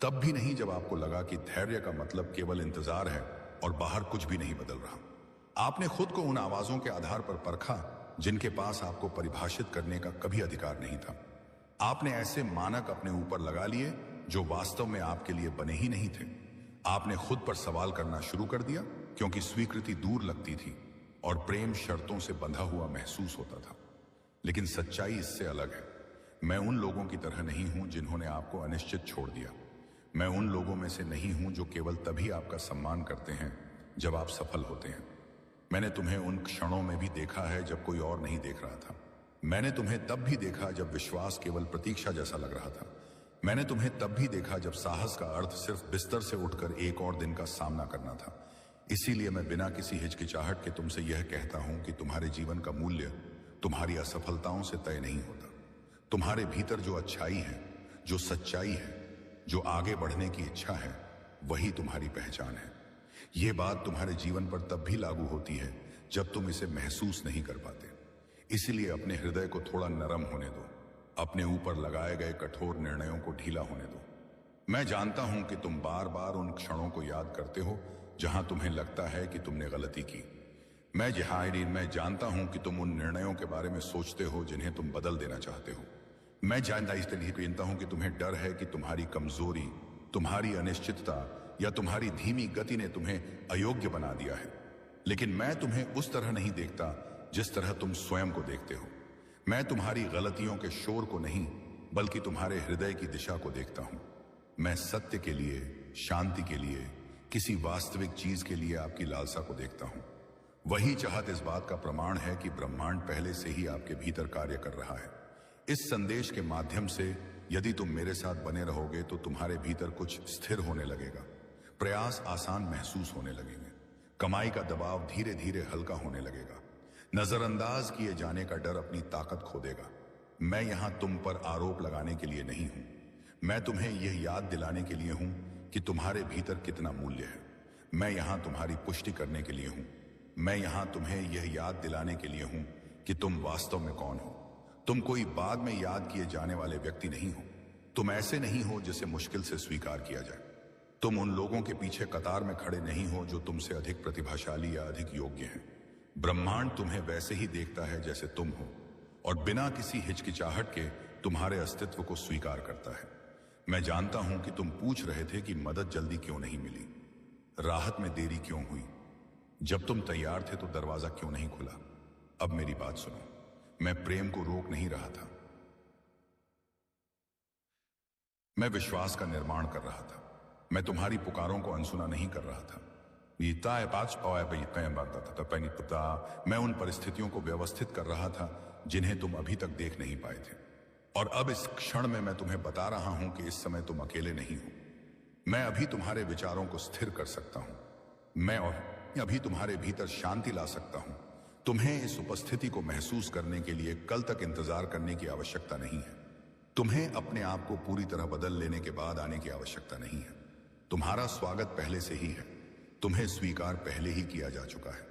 तब भी नहीं जब आपको लगा कि धैर्य का मतलब केवल इंतजार है और बाहर कुछ भी नहीं बदल रहा। आपने खुद को उन आवाजों के आधार पर परखा जिनके पास आपको परिभाषित करने का कभी अधिकार नहीं था। आपने ऐसे मानक अपने ऊपर लगा लिए जो वास्तव में आपके लिए बने ही नहीं थे। आपने खुद पर सवाल करना शुरू कर दिया क्योंकि स्वीकृति दूर लगती थी और प्रेम शर्तों से बंधा हुआ महसूस होता था। लेकिन सच्चाई इससे अलग है। मैं उन लोगों की तरह नहीं हूं जिन्होंने आपको अनिश्चित छोड़ दिया। मैं उन लोगों में से नहीं हूं जो केवल तभी आपका सम्मान करते हैं जब आप सफल होते हैं। मैंने तुम्हें उन क्षणों में भी देखा है जब कोई और नहीं देख रहा था। मैंने तुम्हें तब भी देखा जब विश्वास केवल प्रतीक्षा जैसा लग रहा था। मैंने तुम्हें तब भी देखा जब साहस का अर्थ सिर्फ बिस्तर से उठकर एक और दिन का सामना करना था। इसीलिए मैं बिना किसी हिचकिचाहट के तुमसे यह कहता हूं कि तुम्हारे जीवन का मूल्य तुम्हारी असफलताओं से तय नहीं होता। तुम्हारे भीतर जो अच्छाई है, जो सच्चाई है, जो आगे बढ़ने की इच्छा है, वही तुम्हारी पहचान है। यह बात तुम्हारे जीवन पर तब भी लागू होती है जब तुम इसे महसूस नहीं कर पाते। इसलिए अपने हृदय को थोड़ा नरम होने दो, अपने ऊपर लगाए गए कठोर निर्णयों को ढीला होने दो। मैं जानता हूं कि तुम बार बार उन क्षणों को याद करते हो जहां तुम्हें लगता है कि तुमने गलती की। मैं जानता हूं कि तुम उन निर्णयों के बारे में सोचते हो जिन्हें तुम बदल देना चाहते हो। मैं जानता हूं कि तुम्हें डर है कि तुम्हारी कमजोरी, तुम्हारी अनिश्चितता या तुम्हारी धीमी गति ने तुम्हें अयोग्य बना दिया है। लेकिन मैं तुम्हें उस तरह नहीं देखता जिस तरह तुम स्वयं को देखते हो। मैं तुम्हारी गलतियों के शोर को नहीं, बल्कि तुम्हारे हृदय की दिशा को देखता हूं। मैं सत्य के लिए, शांति के लिए, किसी वास्तविक चीज के लिए आपकी लालसा को देखता हूं। वही चाहत इस बात का प्रमाण है कि ब्रह्मांड पहले से ही आपके भीतर कार्य कर रहा है। इस संदेश के माध्यम से यदि तुम मेरे साथ बने रहोगे तो तुम्हारे भीतर कुछ स्थिर होने लगेगा। प्रयास आसान महसूस होने लगेंगे। कमाई का दबाव धीरे धीरे हल्का होने लगेगा। नजरअंदाज किए जाने का डर अपनी ताकत खो देगा। मैं यहां तुम पर आरोप लगाने के लिए नहीं हूं। मैं तुम्हें यह याद दिलाने के लिए हूं कि तुम्हारे भीतर कितना मूल्य है। मैं यहां तुम्हारी पुष्टि करने के लिए हूं। मैं यहां तुम्हें यह याद दिलाने के लिए हूं कि तुम वास्तव में कौन हो। तुम कोई बाद में याद किए जाने वाले व्यक्ति नहीं हो। तुम ऐसे नहीं हो जिसे मुश्किल से स्वीकार किया जाए। तुम उन लोगों के पीछे कतार में खड़े नहीं हो जो तुमसे अधिक प्रतिभाशाली या अधिक योग्य हैं। ब्रह्मांड तुम्हें वैसे ही देखता है जैसे तुम हो, और बिना किसी हिचकिचाहट के तुम्हारे अस्तित्व को स्वीकार करता है। मैं जानता हूं कि तुम पूछ रहे थे कि मदद जल्दी क्यों नहीं मिली, राहत में देरी क्यों हुई, जब तुम तैयार थे तो दरवाजा क्यों नहीं खुला। अब मेरी बात सुनो। मैं प्रेम को रोक नहीं रहा था, मैं विश्वास का निर्माण कर रहा था। मैं तुम्हारी पुकारों को अनसुना नहीं कर रहा था। मैं उन परिस्थितियों को व्यवस्थित कर रहा था जिन्हें तुम अभी तक देख नहीं पाए थे। और अब इस क्षण में मैं तुम्हें बता रहा हूं कि इस समय तुम अकेले नहीं हो। मैं अभी तुम्हारे विचारों को स्थिर कर सकता हूं। मैं और अभी तुम्हारे भीतर शांति ला सकता हूं। तुम्हें इस उपस्थिति को महसूस करने के लिए कल तक इंतजार करने की आवश्यकता नहीं है। तुम्हें अपने आप को पूरी तरह बदल लेने के बाद आने की आवश्यकता नहीं है। तुम्हारा स्वागत पहले से ही है। तुम्हें स्वीकार पहले ही किया जा चुका है।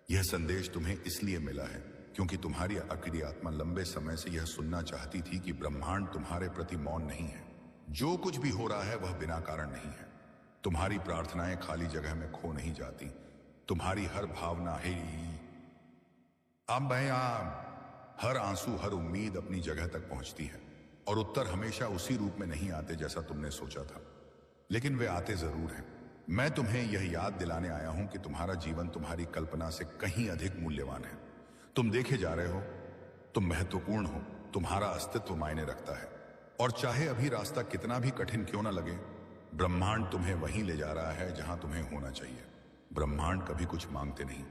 यह संदेश तुम्हें इसलिए मिला है क्योंकि तुम्हारी आखिरी आत्मा लंबे समय से यह सुनना चाहती थी कि ब्रह्मांड तुम्हारे प्रति मौन नहीं है। जो कुछ भी हो रहा है वह बिना कारण नहीं है। तुम्हारी प्रार्थनाएं खाली जगह में खो नहीं जाती। तुम्हारी हर भावना है, हर आंसू, हर उम्मीद अपनी जगह तक पहुंचती है, और उत्तर हमेशा उसी रूप में नहीं आते जैसा तुमने सोचा था, लेकिन वे आते जरूर हैं। मैं तुम्हें यह याद दिलाने आया हूं कि तुम्हारा जीवन तुम्हारी कल्पना से कहीं अधिक मूल्यवान है। तुम देखे जा रहे हो, तुम महत्वपूर्ण हो, तुम्हारा अस्तित्व मायने रखता है, और चाहे अभी रास्ता कितना भी कठिन क्यों ना लगे, ब्रह्मांड तुम्हें वहीं ले जा रहा है जहां तुम्हें होना चाहिए। ब्रह्मांड कभी कुछ मांगते नहीं,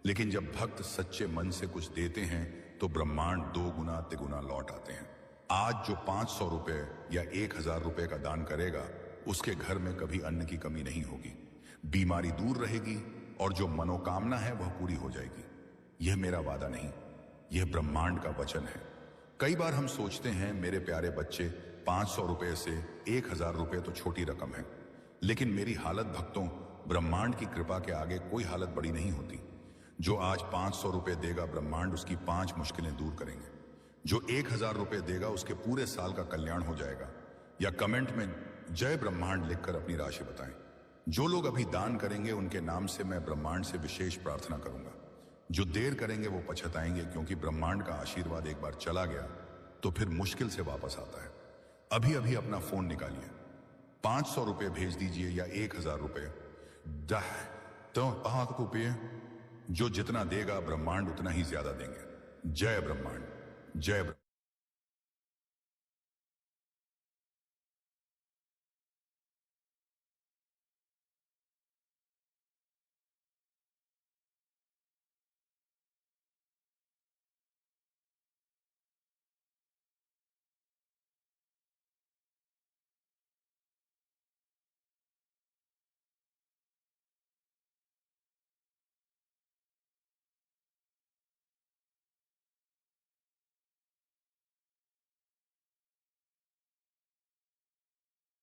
लेकिन जब भक्त सच्चे मन से कुछ देते हैं तो ब्रह्मांड 2 गुना तिगुना लौट आते हैं। आज जो 500 रुपए या 1000 रुपए का दान करेगा, उसके घर में कभी अन्न की कमी नहीं होगी, बीमारी दूर रहेगी, और जो मनोकामना है वह पूरी हो जाएगी। यह मेरा वादा नहीं, यह ब्रह्मांड का वचन है। कई बार हम सोचते हैं, मेरे प्यारे बच्चे, 500 रुपए से 1000 रुपए तो छोटी रकम है, लेकिन मेरी हालत भक्तों, ब्रह्मांड की कृपा के आगे कोई हालत बड़ी नहीं होती। जो आज 500 रुपए देगा, ब्रह्मांड उसकी 5 मुश्किलें दूर करेंगे। जो 1000 रुपए देगा, उसके पूरे साल का कल्याण हो जाएगा। या कमेंट में जय ब्रह्मांड लिखकर अपनी राशि बताएं। जो लोग अभी दान करेंगे, उनके नाम से मैं ब्रह्मांड से विशेष प्रार्थना करूंगा। जो देर करेंगे वो पछताएंगे, क्योंकि ब्रह्मांड का आशीर्वाद एक बार चला गया तो फिर मुश्किल से वापस आता है। अभी अभी अपना फोन निकालिए, 500 रुपए भेज दीजिए या 1000 रुपए। तो जो जितना देगा, ब्रह्मांड उतना ही ज्यादा देंगे। जय ब्रह्मांड, जय ब्रह्मांड।